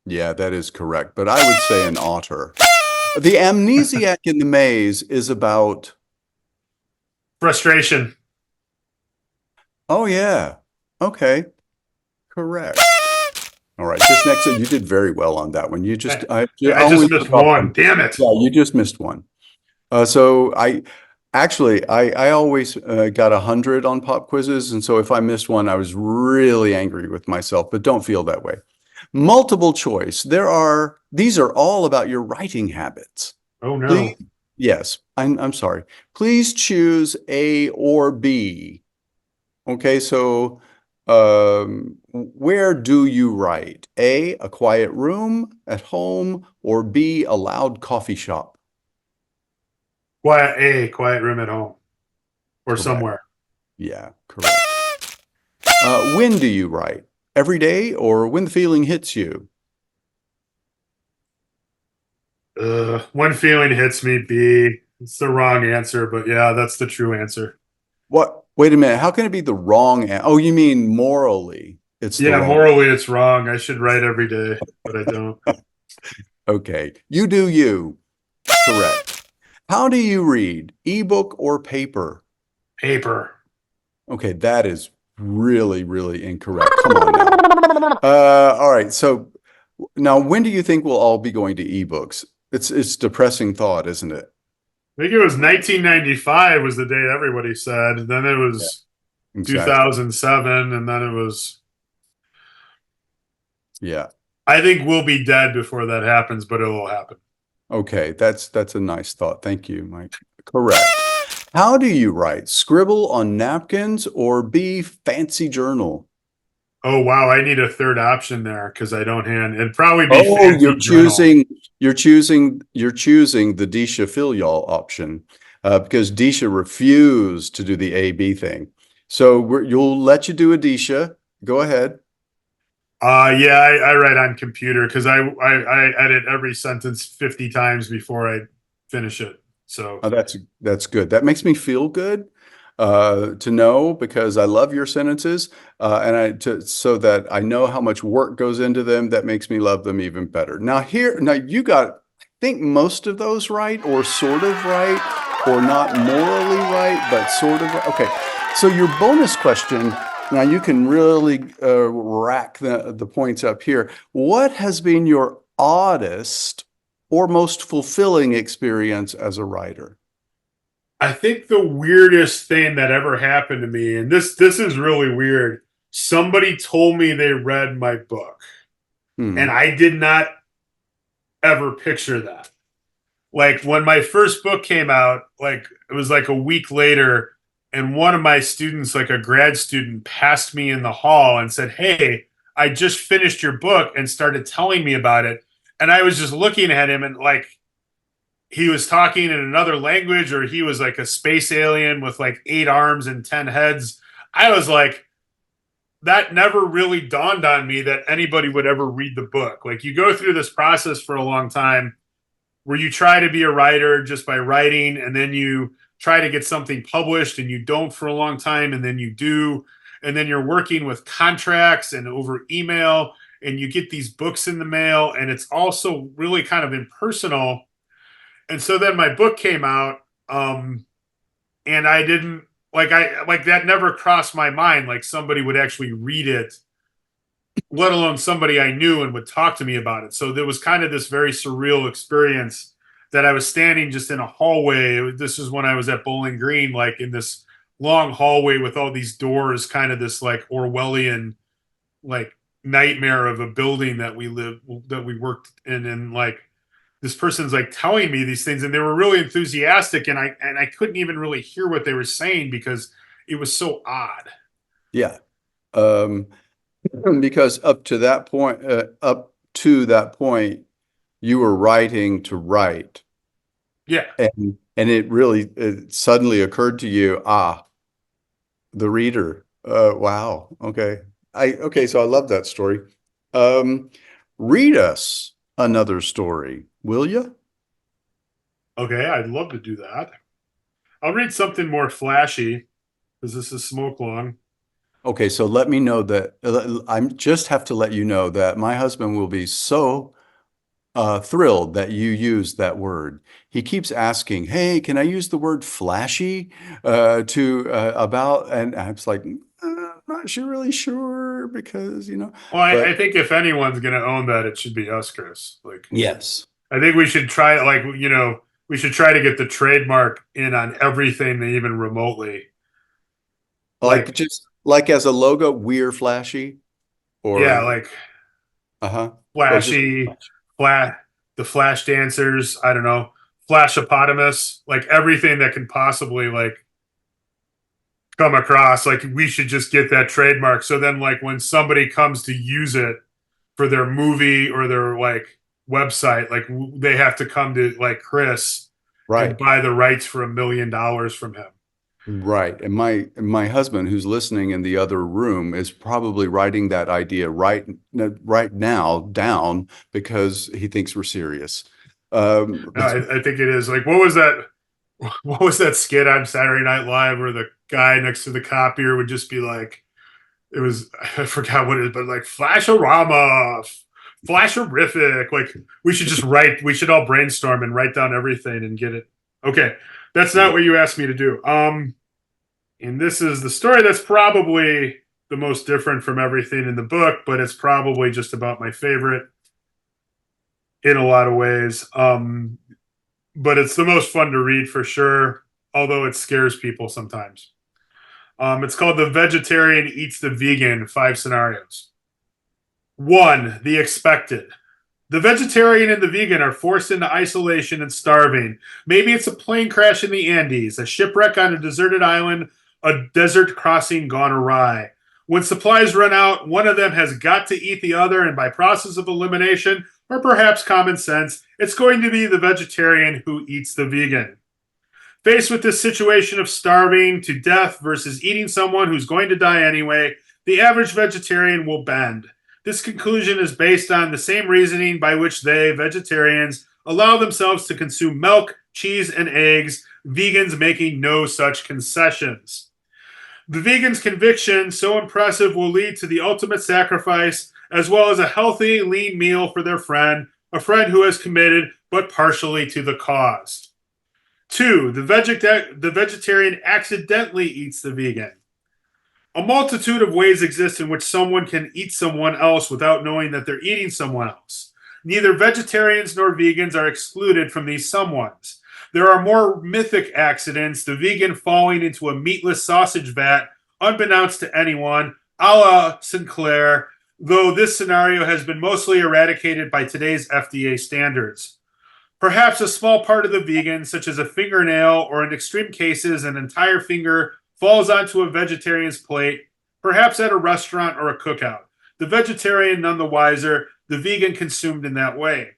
yeah, that is correct, but I would say an otter. The Amnesiac in the Maze is about Frustration. oh yeah. Okay. Correct. All right, this next you did very well on that one. You just I only just missed took off one. Damn it. Yeah, you just missed one. So I always got 100 on pop quizzes, and so if I missed one, I was really angry with myself. But don't feel that way. Multiple choice. These are all about your writing habits. Oh no. Please, yes, I'm sorry. Please choose A or B. Okay, so where do you write? A quiet room at home, or B, a loud coffee shop? Quiet room at home. Or Correct. somewhere. Yeah, correct. When do you write? Every day or when the feeling hits you? One feeling hits me, B. It's the wrong answer, but yeah, that's the true answer. What? Wait a minute. How can it be the wrong answer? Oh, you mean morally? It's the Yeah, wrong. morally it's wrong. I should write every day, but I don't. Okay. You do you. Correct. How do you read? Ebook or paper? Paper. Okay, that is really, really incorrect. Come on now. All right. So now, when do you think we'll all be going to ebooks? It's depressing thought, isn't it? I think it was 1995 was the day everybody said. Then it was Exactly. 2007, and then it was. Yeah. I think we'll be dead before that happens, but it will happen. Okay, that's a nice thought. Thank you, Mike. Correct. How do you write? Scribble on napkins or B, fancy journal? Oh wow, I need a third option there because I don't hand. It'd probably be. Oh, fancy you're journal. choosing the Disha filial option because Disha refused to do the A-B thing. So you'll let you do a Disha. Go ahead. Yeah, I write on computer because I edit every sentence 50 times before I finish it. So Oh, that's good. That makes me feel good to know because I love your sentences so that I know how much work goes into them. That makes me love them even better. Now you got, I think most of those right, or sort of right, or not morally right, but sort of. Okay, so your bonus question. Now you can really rack the points up here. What has been your oddest or most fulfilling experience as a writer? I think the weirdest thing that ever happened to me, and this is really weird. Somebody told me they read my book, and I did not ever picture that. Like when my first book came out, like it was like a week later, and one of my students, like a grad student, passed me in the hall and said, "Hey, I just finished your book," and started telling me about it. And I was just looking at him and like he was talking in another language, or he was like a space alien with like 8 arms and 10 heads. I was like, that never really dawned on me that anybody would ever read the book. Like you go through this process for a long time where you try to be a writer just by writing, and then you try to get something published and you don't for a long time, and then you do, and then you're working with contracts and over email, and you get these books in the mail, and it's also really kind of impersonal. And so then my book came out, and I didn't like that never crossed my mind like somebody would actually read it, let alone somebody I knew and would talk to me about it. So there was kind of this very surreal experience that I was standing just in a hallway. This is when I was at Bowling Green, like in this long hallway with all these doors, kind of this like Orwellian, like nightmare of a building that we worked in, and like this person's like telling me these things, and they were really enthusiastic, and I couldn't even really hear what they were saying because it was so odd. Yeah. Um, because up to that point, you were writing to write. Yeah. And it suddenly occurred to you, the reader. Wow. Okay. So I love that story. Read us another story, will you? Okay, I'd love to do that. I'll read something more flashy because this is Smoke Long. Okay, so let me know that I just have to let you know that my husband will be so thrilled that you used that word. He keeps asking, "Hey, can I use the word flashy to about?" And I was like, I'm not sure, really sure because Well, I But think if anyone's going to own that, it should be us, Chris. Like, yes, I think we should try, like, we should try to get the trademark in on everything, even remotely. like Like, just like as a logo, we're flashy, yeah, or like or just flashy, flat, the flash dancers. I don't know, flashopotamus. Like everything that can possibly like come across. Like we should just get that trademark. So then, like when somebody comes to use it for their movie or their like website, like they have to come to like Chris and right. buy the rights for $1 million from him. Right. And my husband, who's listening in the other room, is probably writing that idea right now down because he thinks we're serious. No, I think it is. Like, what was that? What was that skit on Saturday Night Live where the guy next to the copier would just be like, it was, I forgot what it is, but like Flashorama, Flasherific. Like we should just write, we should all brainstorm and write down everything and get it. Okay. That's not what you asked me to do. And this is the story that's probably the most different from everything in the book, but it's probably just about my favorite in a lot of ways. But it's the most fun to read for sure, although it scares people sometimes. It's called The Vegetarian Eats the Vegan, 5 scenarios. 1, the expected. The vegetarian and the vegan are forced into isolation and starving. Maybe it's a plane crash in the Andes, a shipwreck on a deserted island, a desert crossing gone awry. When supplies run out, one of them has got to eat the other, and by process of elimination, or perhaps common sense, it's going to be the vegetarian who eats the vegan. Faced with this situation of starving to death versus eating someone who's going to die anyway, the average vegetarian will bend. This conclusion is based on the same reasoning by which they, vegetarians, allow themselves to consume milk, cheese, and eggs, vegans making no such concessions. The vegan's conviction, so impressive, will lead to the ultimate sacrifice, as well as a healthy, lean meal for their friend, a friend who has committed but partially to the cause. 2, the vegetarian accidentally eats the vegan. A multitude of ways exist in which someone can eat someone else without knowing that they're eating someone else. Neither vegetarians nor vegans are excluded from these someones. There are more mythic accidents, the vegan falling into a meatless sausage vat, unbeknownst to anyone, a la Sinclair, though this scenario has been mostly eradicated by today's FDA standards. Perhaps a small part of the vegan, such as a fingernail or in extreme cases an entire finger, falls onto a vegetarian's plate, perhaps at a restaurant or a cookout. The vegetarian none the wiser, the vegan consumed in that way.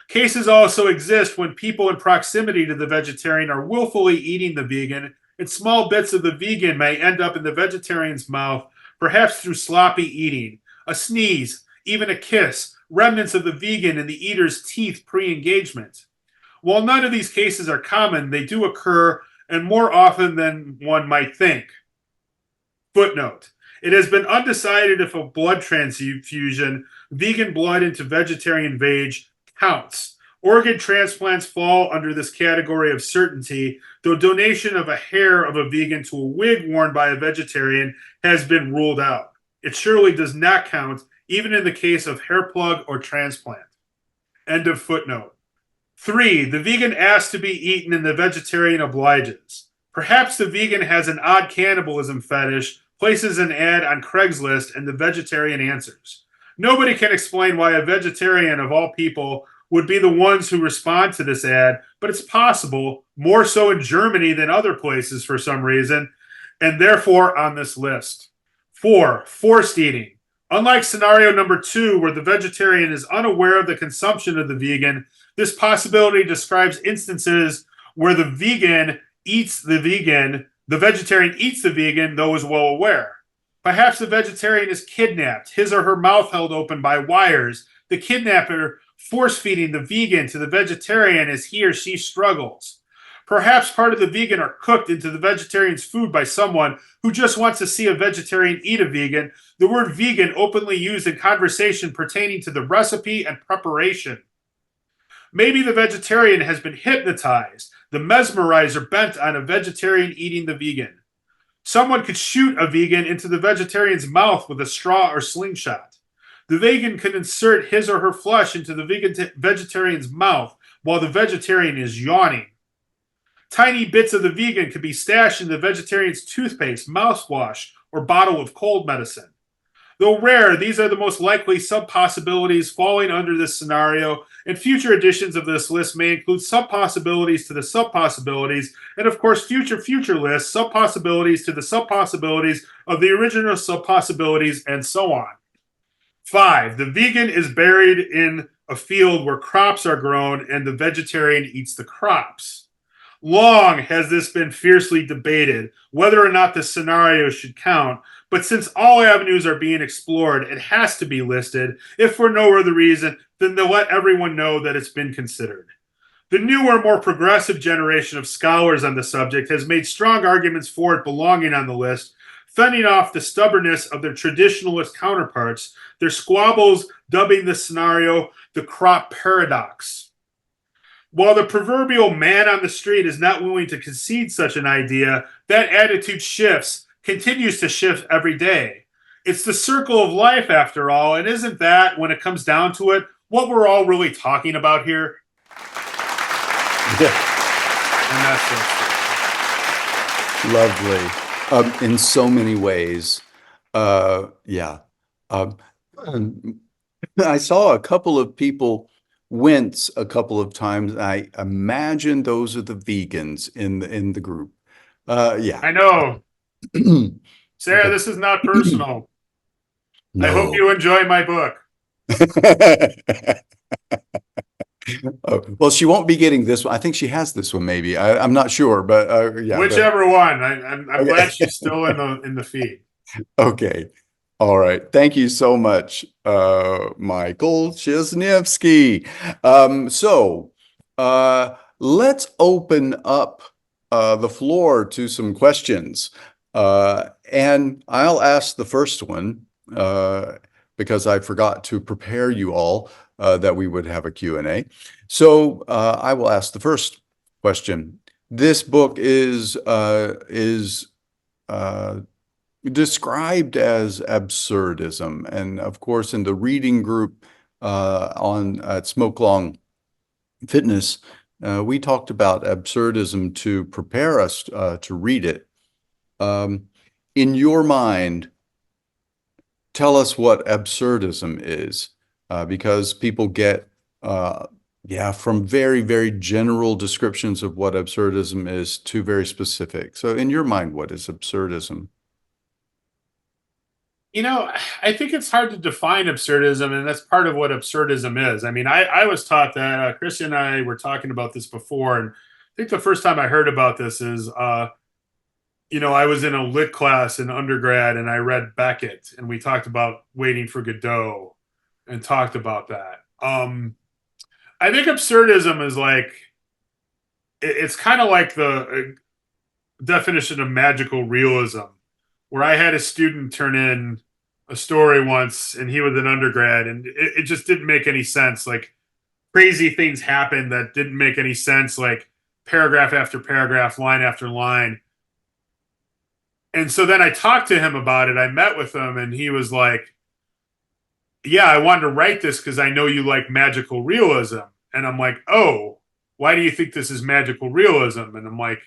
Cases also exist when people in proximity to the vegetarian are willfully eating the vegan, and small bits of the vegan may end up in the vegetarian's mouth, perhaps through sloppy eating, a sneeze, even a kiss, remnants of the vegan in the eater's teeth pre-engagement. While none of these cases are common, they do occur, and more often than one might think. Footnote. It has been undecided if a blood transfusion, vegan blood into vegetarian veg, counts. Organ transplants fall under this category of certainty, though donation of a hair of a vegan to a wig worn by a vegetarian has been ruled out. It surely does not count, even in the case of hair plug or transplant. End of footnote. 3, the vegan asks to be eaten and the vegetarian obliges. Perhaps the vegan has an odd cannibalism fetish, places an ad on Craigslist, and the vegetarian answers. Nobody can explain why a vegetarian of all people would be the ones who respond to this ad, but it's possible, more so in Germany than other places for some reason, and therefore on this list. 4. Forced eating. Unlike scenario number 2, where the vegetarian is unaware of the consumption of the vegan, this possibility describes instances where the vegetarian eats the vegan, though is well aware. Perhaps the vegetarian is kidnapped, his or her mouth held open by wires, the kidnapper force-feeding the vegan to the vegetarian as he or she struggles. Perhaps part of the vegan are cooked into the vegetarian's food by someone who just wants to see a vegetarian eat a vegan, the word vegan openly used in conversation pertaining to the recipe and preparation. Maybe the vegetarian has been hypnotized, the mesmerizer bent on a vegetarian eating the vegan. Someone could shoot a vegan into the vegetarian's mouth with a straw or slingshot. The vegan could insert his or her flesh into the vegetarian's mouth while the vegetarian is yawning. Tiny bits of the vegan could be stashed in the vegetarian's toothpaste, mouthwash, or bottle of cold medicine. Though rare, these are the most likely sub-possibilities falling under this scenario, and future editions of this list may include sub-possibilities to the sub-possibilities, and of course future lists, sub-possibilities to the sub-possibilities of the original sub-possibilities, and so on. 5. The vegan is buried in a field where crops are grown, and the vegetarian eats the crops. Long has this been fiercely debated, whether or not this scenario should count, but since all avenues are being explored, it has to be listed, if for no other reason than to let everyone know that it's been considered. The newer, more progressive generation of scholars on the subject has made strong arguments for it belonging on the list, fending off the stubbornness of their traditionalist counterparts, their squabbles dubbing the scenario the crop paradox. While the proverbial man on the street is not willing to concede such an idea, that attitude continues to shift every day. It's the circle of life, after all, and isn't that, when it comes down to it, what we're all really talking about here? Yeah. And that's Lovely. In so many ways. Yeah. I saw a couple of people wince a couple of times. I imagine those are the vegans in the group. Yeah. I know. Sarah, this is not personal. No. I hope you enjoy my book. Oh, well, she won't be getting this one. I think she has this one, maybe. I'm not sure, but yeah. Whichever one. I'm okay. Glad she's still in the feed. Okay. All right. Thank you so much, Michael Czyzniejewski. Let's open up the floor to some questions. And I'll ask the first one because I forgot to prepare you all that we would have a Q&A. So I will ask the first question. This book is described as absurdism, and of course, in the reading group at Smoke Long Fitness, we talked about absurdism to prepare us to read it. In your mind, tell us what absurdism is, because people get from very, very general descriptions of what absurdism is to very specific. So in your mind, what is absurdism? You know, I think it's hard to define absurdism, and that's part of what absurdism is. I mean, I was taught that. Christian and I were talking about this before, and I think the first time I heard about this is, I was in a lit class in undergrad, and I read Beckett, and we talked about Waiting for Godot, and talked about that. I think absurdism is like, it's kind of like the definition of magical realism, where I had a student turn in a story once, and he was an undergrad, and it just didn't make any sense. Like, crazy things happened that didn't make any sense, like paragraph after paragraph, line after line. And so then I talked to him about it. I met with him, and he was like, yeah, I wanted to write this because I know you like magical realism. And I'm like, oh, why do you think this is magical realism? And I'm like,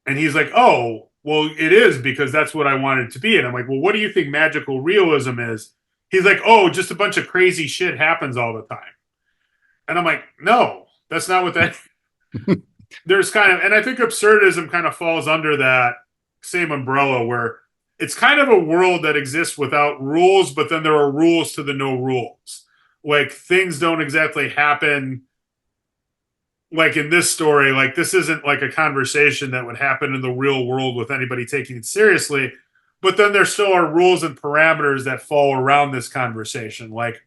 and he's like, oh, well, it is because that's what I wanted it to be. And I'm like, well, what do you think magical realism is? he's like, oh, just a bunch of crazy shit happens all the time. And I'm like, no, that's not what that. There's kind of, and I think absurdism kind of falls under that same umbrella where it's kind of a world that exists without rules, but then there are rules to the no rules. Like things don't exactly happen. Like in this story, like this isn't like a conversation that would happen in the real world with anybody taking it seriously. But then there still are rules and parameters that fall around this conversation. Like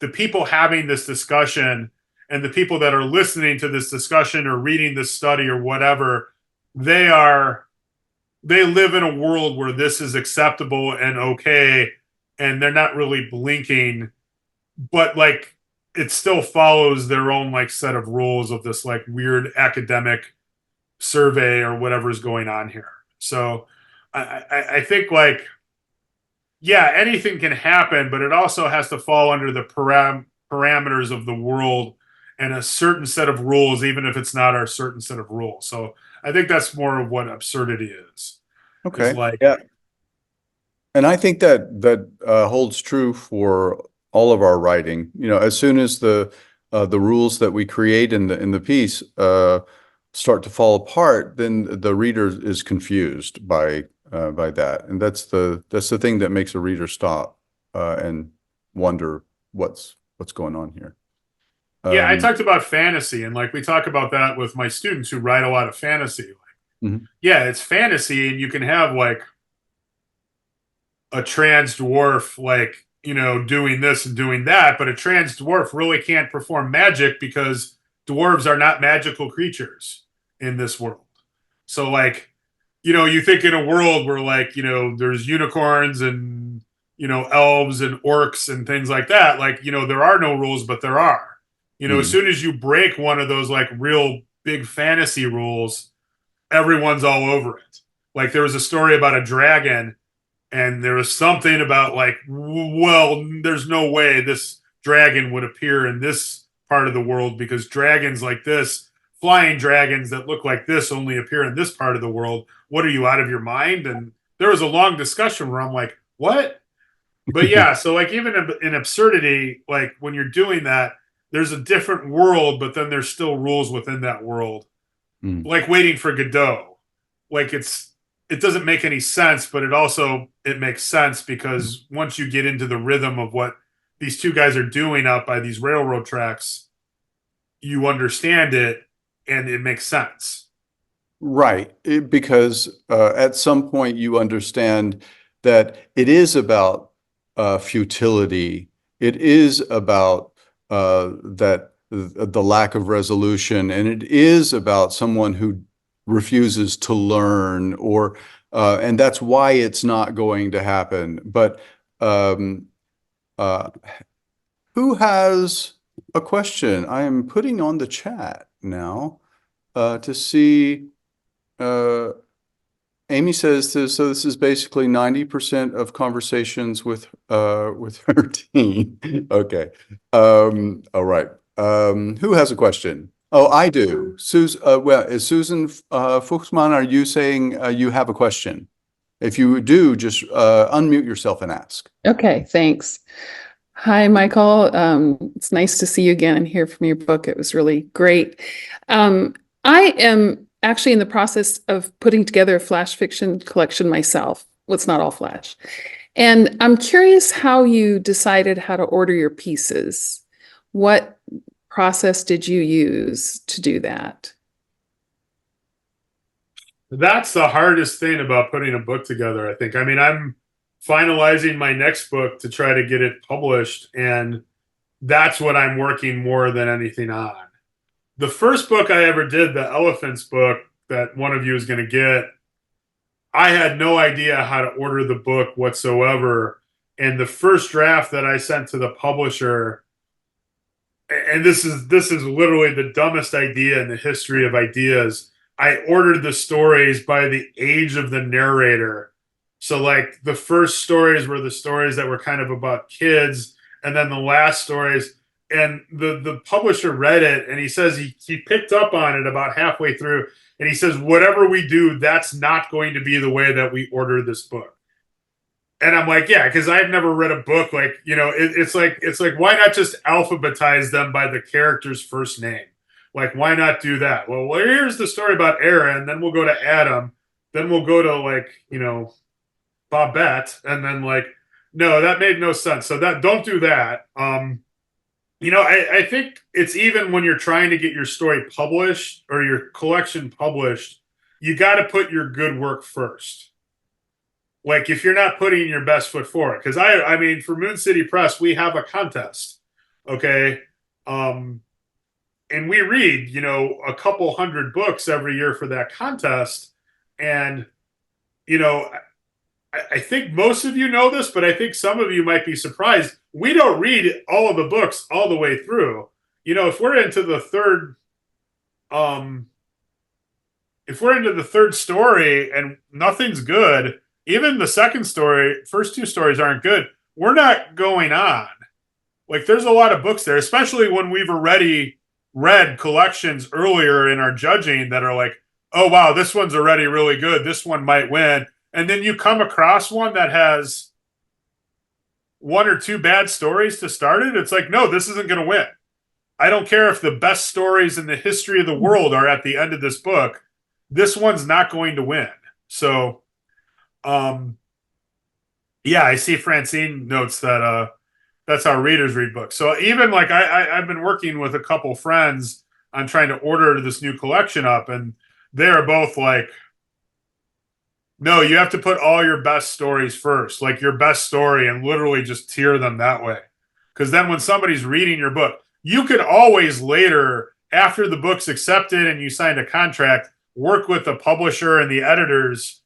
the people having this discussion and the people that are listening to this discussion or reading this study or whatever, they live in a world where this is acceptable and okay, and they're not really blinking, but like it still follows their own like set of rules of this like weird academic survey or whatever's going on here. So I think like, yeah, anything can happen, but it also has to fall under the parameters of the world and a certain set of rules, even if it's not our certain set of rules. So I think that's more of what absurdity is. Okay. It's like, yeah. And I think that holds true for all of our writing. You know, as soon as the rules that we create in the piece start to fall apart, then the reader is confused by that, and that's the thing that makes a reader stop and wonder what's going on here. yeah, I talked about fantasy, and like we talk about that with my students who write a lot of fantasy. Like, yeah, it's fantasy, and you can have like a trans dwarf, like, you know, doing this and doing that, but a trans dwarf really can't perform magic because dwarves are not magical creatures in this world. So like, you know, you think in a world where like, you know, there's unicorns and, you know, elves and orcs and things like that, like, you know, there are no rules, but there are. You know, as soon as you break one of those like real big fantasy rules, everyone's all over it. Like there was a story about a dragon, and there was something about like, well, there's no way this dragon would appear in this part of the world because dragons like this, flying dragons that look like this, only appear in this part of the world. What are you, out of your mind? And there was a long discussion where I'm like, what? But yeah, so like even in absurdity, like when you're doing that, there's a different world, but then there's still rules within that world. Like Waiting for Godot. Like it doesn't make any sense, but it makes sense because once you get into the rhythm of what these two guys are doing out by these railroad tracks, you understand it and it makes sense. Right, because at some point you understand that it is about futility. It is about the lack of resolution, and it is about someone who refuses to learn, or and that's why it's not going to happen. But who has a question? I am putting on the chat now to see. Amy says this, so this is basically 90% of conversations with her team. Okay. All right. Who has a question? Oh, I do. Well, is Susan Fuchsman, are you saying you have a question? If you do, just unmute yourself and ask. Okay, thanks. Hi, Michael. It's nice to see you again and hear from your book. It was really great. I am actually in the process of putting together a flash fiction collection myself. Well, it's not all flash. And I'm curious how you decided how to order your pieces. What process did you use to do that? That's the hardest thing about putting a book together, I think. I mean, I'm finalizing my next book to try to get it published, and that's what I'm working more than anything on. The first book I ever did, the Elephants book that one of you is going to get, I had no idea how to order the book whatsoever. And the first draft that I sent to the publisher, and this is literally the dumbest idea in the history of ideas. I ordered the stories by the age of the narrator. So like the first stories were the stories that were kind of about kids, and then the last stories. And the publisher read it, and he says he picked up on it about halfway through, and he says, whatever we do, that's not going to be the way that we order this book. And I'm like, yeah, because I've never read a book like, it's like why not just alphabetize them by the character's first name? Like, why not do that? Well, here's the story about Aaron, then we'll go to Adam, then we'll go to like, Babette, and then like, no, that made no sense. So that don't do that. I think it's even when you're trying to get your story published or your collection published, you got to put your good work first. Like if you're not putting your best foot forward, because I mean, for Moon City Press, we have a contest, okay, and we read, a couple hundred books every year for that contest, and I think most of you know this, but I think some of you might be surprised. We don't read all of the books all the way through. If we're into the third story and nothing's good, even the second story, first two stories aren't good, we're not going on. Like there's a lot of books there, especially when we've already read collections earlier in our judging that are like, oh wow, this one's already really good, this one might win. And then you come across one that has one or two bad stories to start it. It's like, no, this isn't going to win. I don't care if the best stories in the history of the world are at the end of this book. This one's not going to win. So, yeah, I see Francine notes that that's how readers read books. So even like I've been working with a couple friends on trying to order this new collection up, and they're both like, no, you have to put all your best stories first, like your best story, and literally just tier them that way. Because then when somebody's reading your book, you could always later, after the book's accepted and you signed a contract, work with the publisher and the editors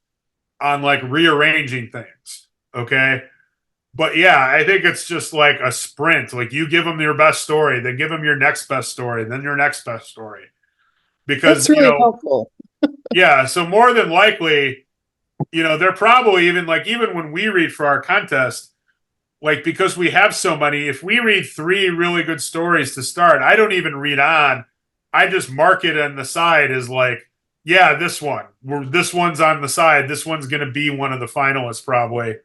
on like rearranging things. Okay. But yeah, I think it's just like a sprint. Like you give them your best story, then give them your next best story, then your next best story. Because, That's really helpful. Yeah. So more than likely, they're probably even when we read for our contest, like because we have so many, if we read 3 really good stories to start, I don't even read on. I just mark it on the side as like, yeah, this one's on the side. This one's going to be one of the finalists probably,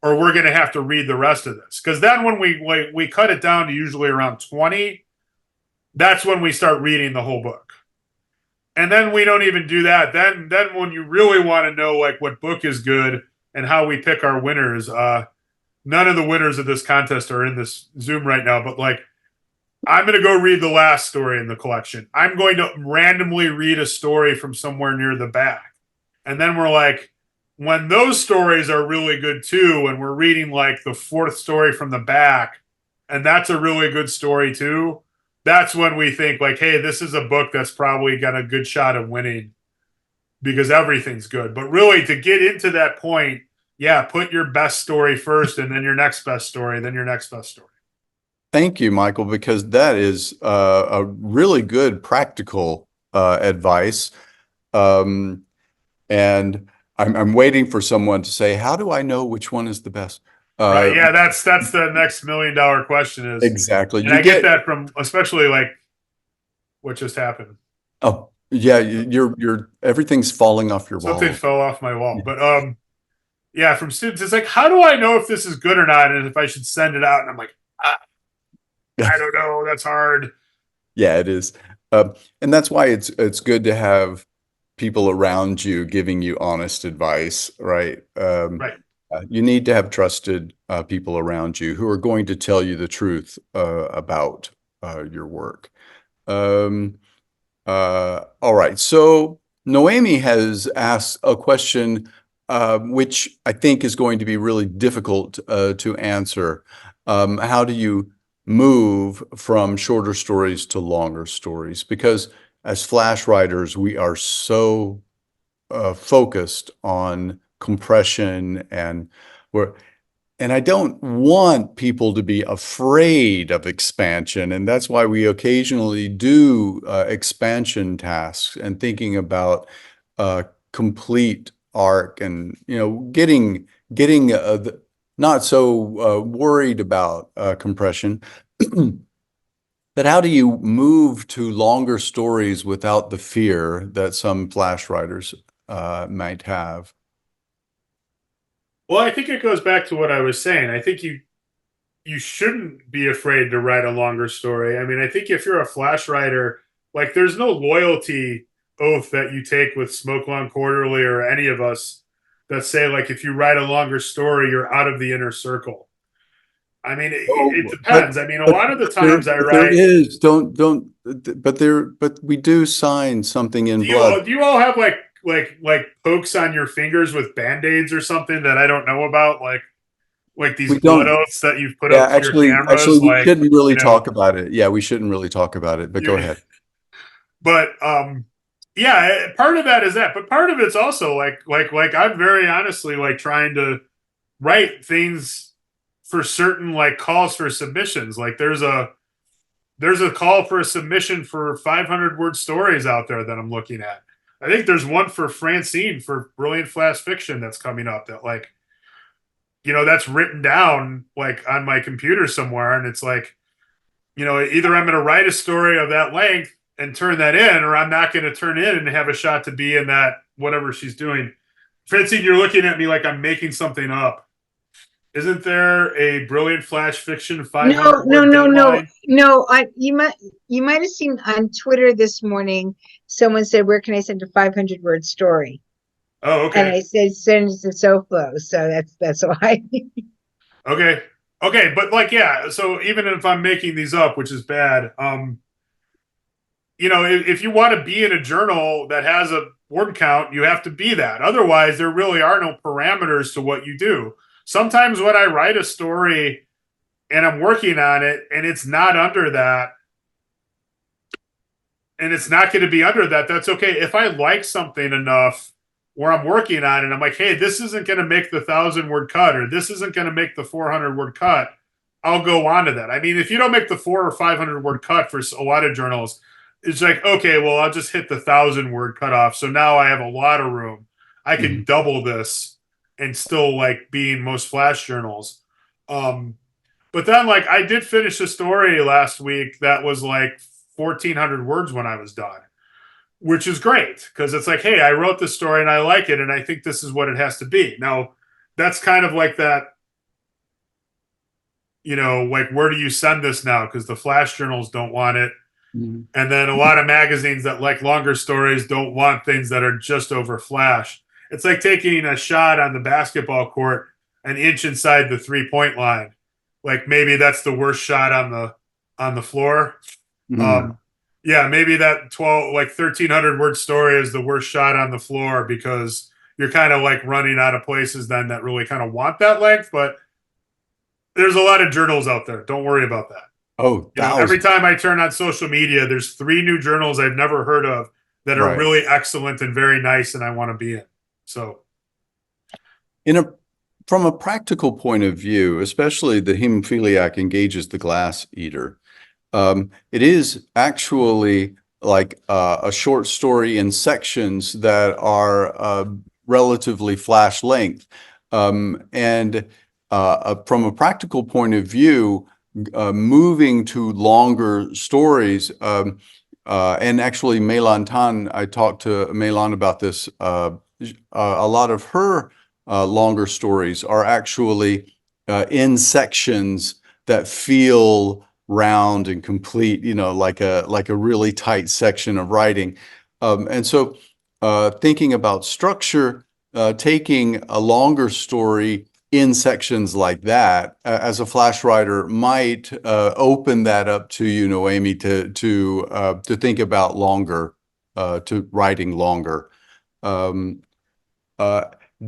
or we're going to have to read the rest of this. Because then when we cut it down to usually around 20, that's when we start reading the whole book. And then we don't even do that. Then when you really want to know like what book is good and how we pick our winners, none of the winners of this contest are in this Zoom right now, but like I'm going to go read the last story in the collection. I'm going to randomly read a story from somewhere near the back. And then we're like, when those stories are really good too, and we're reading like the 4th story from the back, and that's a really good story too, that's when we think like, hey, this is a book that's probably got a good shot of winning because everything's good. But really to get into that point, yeah, put your best story first and then your next best story, then your next best story. Thank you, Michael, because that is a really good practical advice. And I'm waiting for someone to say, how do I know which one is the best? Right, yeah, that's the next $1 million question is exactly. And I get that from especially like what just happened. Oh yeah, you're everything's falling off your wall. Something fell off my wall, but yeah, from students, it's like, how do I know if this is good or not, and if I should send it out? And I'm like, I don't know. That's hard. Yeah, it is, and that's why it's good to have people around you giving you honest advice, right? Right. You need to have trusted people around you who are going to tell you the truth about your work. All right. So Noemi has asked a question which I think is going to be really difficult to answer. How do you move from shorter stories to longer stories? Because as flash writers, we are so focused on compression and I don't want people to be afraid of expansion, and that's why we occasionally do expansion tasks and thinking about complete arc and getting not so worried about compression. But how do you move to longer stories without the fear that some flash writers might have? Well, I think it goes back to what I was saying. I think you shouldn't be afraid to write a longer story. I mean, I think if you're a flash writer, like there's no loyalty oath that you take with Smoke Long Quarterly or any of us that say like if you write a longer story, you're out of the inner circle. I mean, it depends. I mean, a lot of the times I there write. is, but we do sign something in blood. Do you all have like pokes on your fingers with band-aids or something that I don't know about? Like these We blood don't. oaths that you've put Yeah, up to your cameras. actually, we Like, shouldn't really you know, talk about it. Yeah, we shouldn't really talk about it, but go ahead. But yeah, part of that is that, but part of it's also like I'm very honestly like trying to write things for certain like calls for submissions. Like there's a call for a submission for 500 word stories out there that I'm looking at. I think there's one for Francine for Brilliant Flash Fiction that's coming up that like, you know, that's written down like on my computer somewhere. And it's like, you know, either I'm going to write a story of that length and turn that in, or I'm not going to turn in and have a shot to be in that, whatever she's doing. Francine, you're looking at me like I'm making something up. Isn't there a Brilliant Flash Fiction 500 word deadline? No. You might have seen on Twitter this morning. Someone said, "Where can I send a 500 word story?" Oh, okay. And I said, "Send it to SoFlo." So that's why. Okay. Okay. But like, yeah. So even if I'm making these up, which is bad, you know, if you want to be in a journal that has a word count, you have to be that. Otherwise, there really are no parameters to what you do. Sometimes when I write a story and I'm working on it and it's not under that, and it's not going to be under that, that's okay. If I like something enough where I'm working on it, I'm like, hey, this isn't going to make the 1,000 word cut, or this isn't going to make the 400 word cut, I'll go on to that. I mean, if you don't make the 400 or 500 word cut for a lot of journals, it's like, okay, well, I'll just hit the 1,000 word cutoff. So now I have a lot of room. I can double this and still like be in most flash journals. But then like I did finish a story last week that was like 1,400 words when I was done, which is great because it's like, hey, I wrote this story and I like it and I think this is what it has to be. Now, that's kind of like that, you know, like where do you send this now? Because the flash journals don't want it. And then a lot of magazines that like longer stories don't want things that are just over flash. It's like taking a shot on the basketball court an inch inside the 3-point line. Like maybe that's the worst shot on the floor. Yeah, maybe that 1,300 word story is the worst shot on the floor because you're kind of like running out of places then that really kind of want that length. But there's a lot of journals out there. Don't worry about that. Oh, you know, every time I turn on social media, there's 3 new journals I've never heard of that are really excellent and very nice, and I want to be in. So, from a practical point of view, especially the hemophiliac engages the glass eater. It is actually like a short story in sections that are relatively flash length, and from a practical point of view. Moving to longer stories, and actually Meilan Tan, I talked to Meilan about this, a lot of her longer stories are actually in sections that feel round and complete, you know, like a really tight section of writing. And so thinking about structure, taking a longer story in sections like that, as a flash writer, might open that up to you, Noemi, to think about longer, to writing longer. Do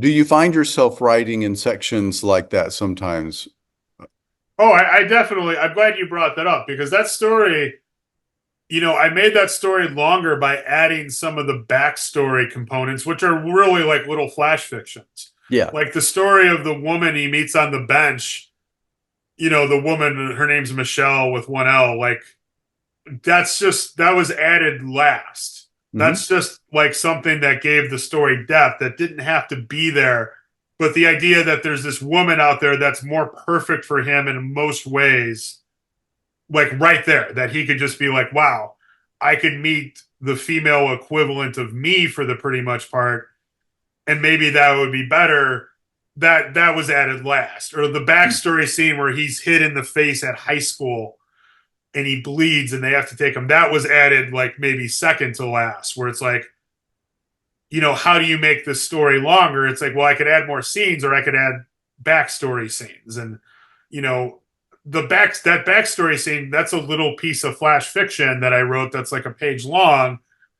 you find yourself writing in sections like that sometimes? Oh, I definitely. I'm glad you brought that up because that story, you know, I made that story longer by adding some of the backstory components, which are really like little flash fictions. Yeah. Like the story of the woman he meets on the bench, you know, the woman, her name's Michelle with 1 L. Like that was added last. That's just like something that gave the story depth that didn't have to be there. But the idea that there's this woman out there that's more perfect for him in most ways, like right there, that he could just be like, wow, I could meet the female equivalent of me for the pretty much part. And maybe that would be better that was added last. Or the backstory scene where he's hit in the face at high school and he bleeds and they have to take him. That was added like maybe second to last, where it's like, how do you make this story longer? It's like, well, I could add more scenes or I could add backstory scenes. And, that backstory scene, that's a little piece of flash fiction that I wrote that's like a page long.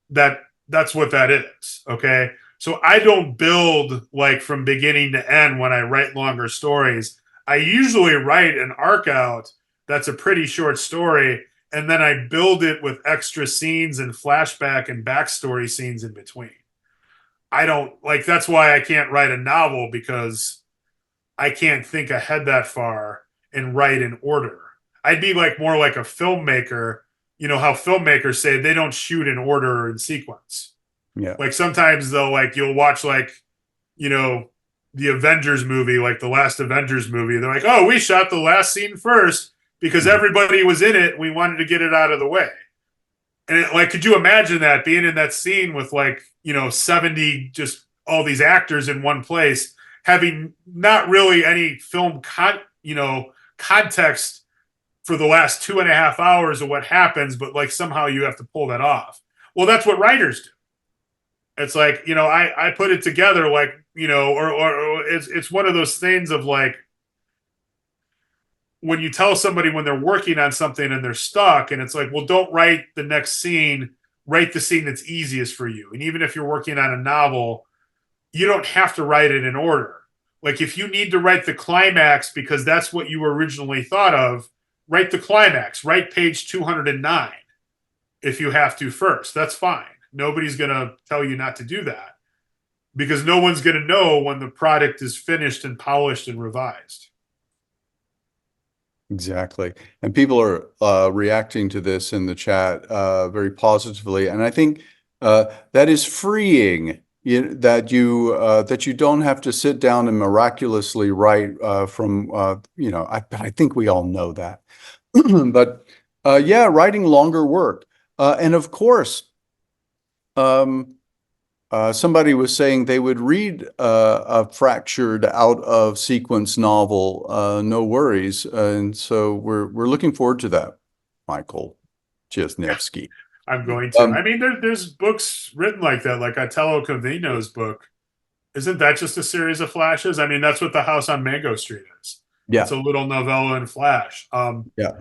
That's what that is. Okay. So I don't build like from beginning to end when I write longer stories. I usually write an arc out that's a pretty short story, and then I build it with extra scenes and flashback and backstory scenes in between. I don't like, that's why I can't write a novel, because I can't think ahead that far and write in order. I'd be like more like a filmmaker. How filmmakers say they don't shoot in order or in sequence. Yeah. Like sometimes though, like you'll watch like, the Avengers movie, like the last Avengers movie. They're like, oh, we shot the last scene first because everybody was in it. We wanted to get it out of the way. And could you imagine that being in that scene with 70, just all these actors in one place, having not really any film context for the last 2.5 hours of what happens, but like somehow you have to pull that off. Well, that's what writers do. It's like, I put it together or it's one of those things of like, when you tell somebody when they're working on something and they're stuck, and it's like, well, don't write the next scene, write the scene that's easiest for you. And even if you're working on a novel, you don't have to write it in order. Like if you need to write the climax because that's what you originally thought of, write the climax, write page 209 if you have to first. That's fine. Nobody's going to tell you not to do that, because no one's going to know when the product is finished and polished and revised. Exactly. And people are reacting to this in the chat very positively. And I think that is freeing, that you don't have to sit down and miraculously write from, I think we all know that. But yeah, writing longer work. And of course, somebody was saying they would read a fractured out of sequence novel, no worries. And so we're looking forward to that, Michael Czyzniejewski. I'm going to. I mean, there's books written like that, like Otello Covino's book. Isn't that just a series of flashes? I mean, that's what The House on Mango Street is. Yeah. It's a little novella in flash. Yeah.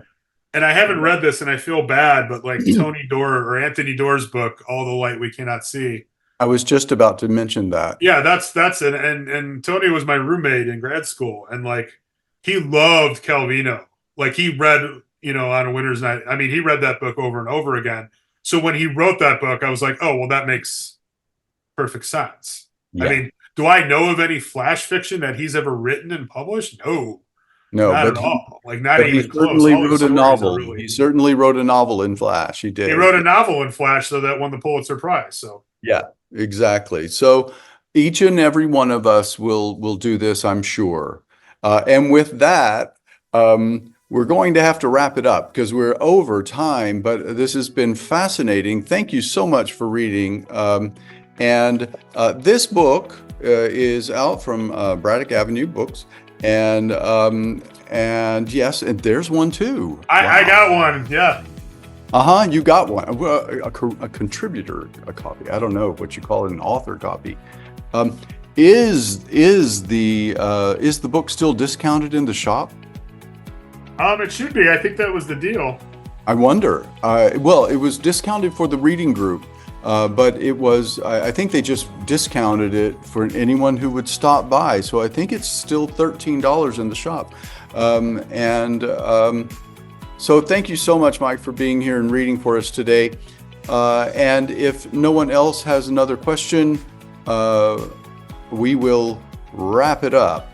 And I haven't read this, and I feel bad, but like Tony Doerr or Anthony Doerr's book, All the Light We Cannot See. I was just about to mention that. Yeah, that's it. And Tony was my roommate in grad school, and like he loved Calvino. Like he read, on a winter's night. I mean, he read that book over and over again. So when he wrote that book, I was like, oh, well, that makes perfect sense. Yeah. I mean, do I know of any flash fiction that he's ever written and published? No, not at all. Like not even close. Certainly wrote a novel. He certainly wrote a novel in Flash. He did. He wrote a novel in Flash, so that won the Pulitzer Prize. So yeah, exactly. So each and every one of us will do this, I'm sure. And with that, we're going to have to wrap it up because we're over time, but this has been fascinating. Thank you so much for reading. And this book is out from Braddock Avenue Books. And yes, and there's one too. I got one. Yeah. You got one. A contributor, a copy. I don't know what you call it, an author copy. Is the book still discounted in the shop? It should be. I think that was the deal. I wonder. Well, it was discounted for the reading group, but it was. I think they just discounted it for anyone who would stop by. So I think it's still $13 in the shop. So thank you so much, Mike, for being here and reading for us today. And if no one else has another question, we will wrap it up.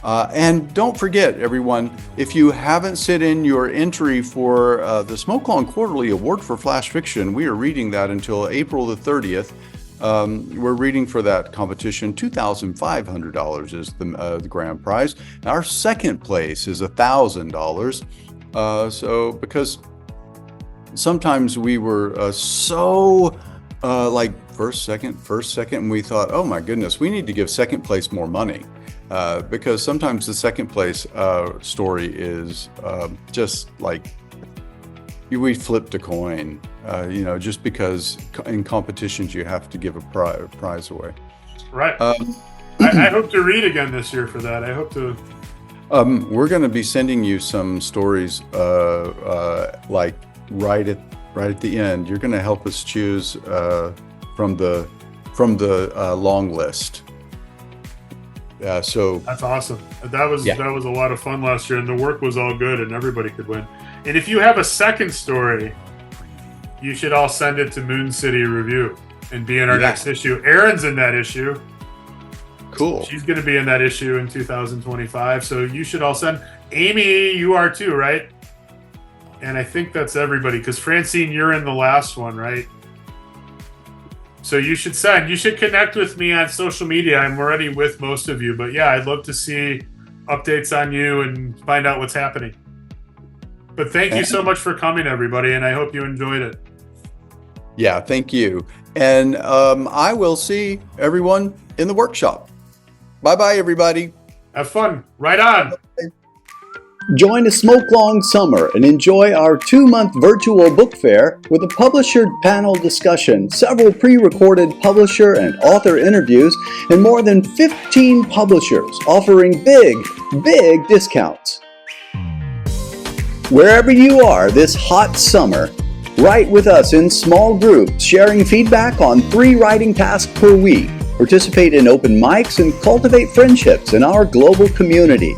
And don't forget, everyone, if you haven't sent in your entry for the Smoke Lawn Quarterly Award for Flash Fiction, we are reading that until April the 30th. We're reading for that competition. $2,500 is the grand prize. Our second place is $1,000. So because sometimes we were so like first, second, and we thought, oh my goodness, we need to give second place more money. because sometimes the second place story is just like we flipped a coin, just because in competitions you have to give a prize away. Right. I hope to read again this year for that. I hope to. We're going to be sending you some stories, like right at the end. You're going to help us choose from the long list. So That's awesome. That was a lot of fun last year, and the work was all good, and everybody could win. And if you have a second story, you should all send it to Moon City Review and be in our next issue. Erin's in that issue. Cool. She's going to be in that issue in 2025. So you should all send. Amy, you are too, right? And I think that's everybody, because Francine, you're in the last one, right? So you should send. You should connect with me on social media. I'm already with most of you, but yeah, I'd love to see updates on you and find out what's happening. But thank you so much for coming, everybody, and I hope you enjoyed it. Yeah, thank you. And I will see everyone in the workshop. Bye-bye, everybody. Have fun. Right on. Join a Smoke Long Summer and enjoy our 2-month virtual book fair with a publisher panel discussion, several pre-recorded publisher and author interviews, and more than 15 publishers offering big discounts. Wherever you are this hot summer, write with us in small groups, sharing feedback on 3 writing tasks per week. Participate in open mics and cultivate friendships in our global community.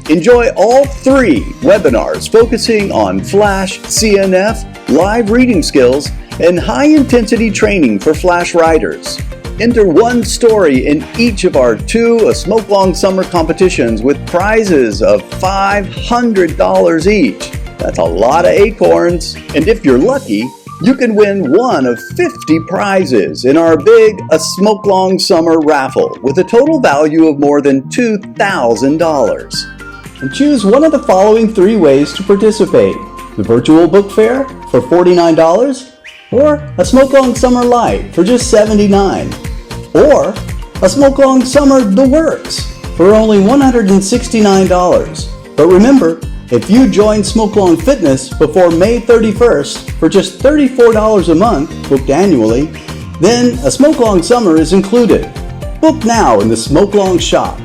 Enjoy all 3 webinars focusing on Flash, CNF, live reading skills, and high-intensity training for Flash writers. Enter 1 story in each of our 2 A Smoke Long Summer competitions with prizes of $500 each. That's a lot of acorns. And if you're lucky, you can win one of 50 prizes in our big A Smoke Long Summer raffle with a total value of more than $2,000. And choose one of the following 3 ways to participate: the virtual book fair for $49, or a Smoke Long Summer Light for just $79, or a Smoke Long Summer The Works for only $169. But remember, if you join Smoke Long Fitness before May 31st for just $34 a month, booked annually, then a Smoke Long Summer is included. Book now in the Smoke Long shop.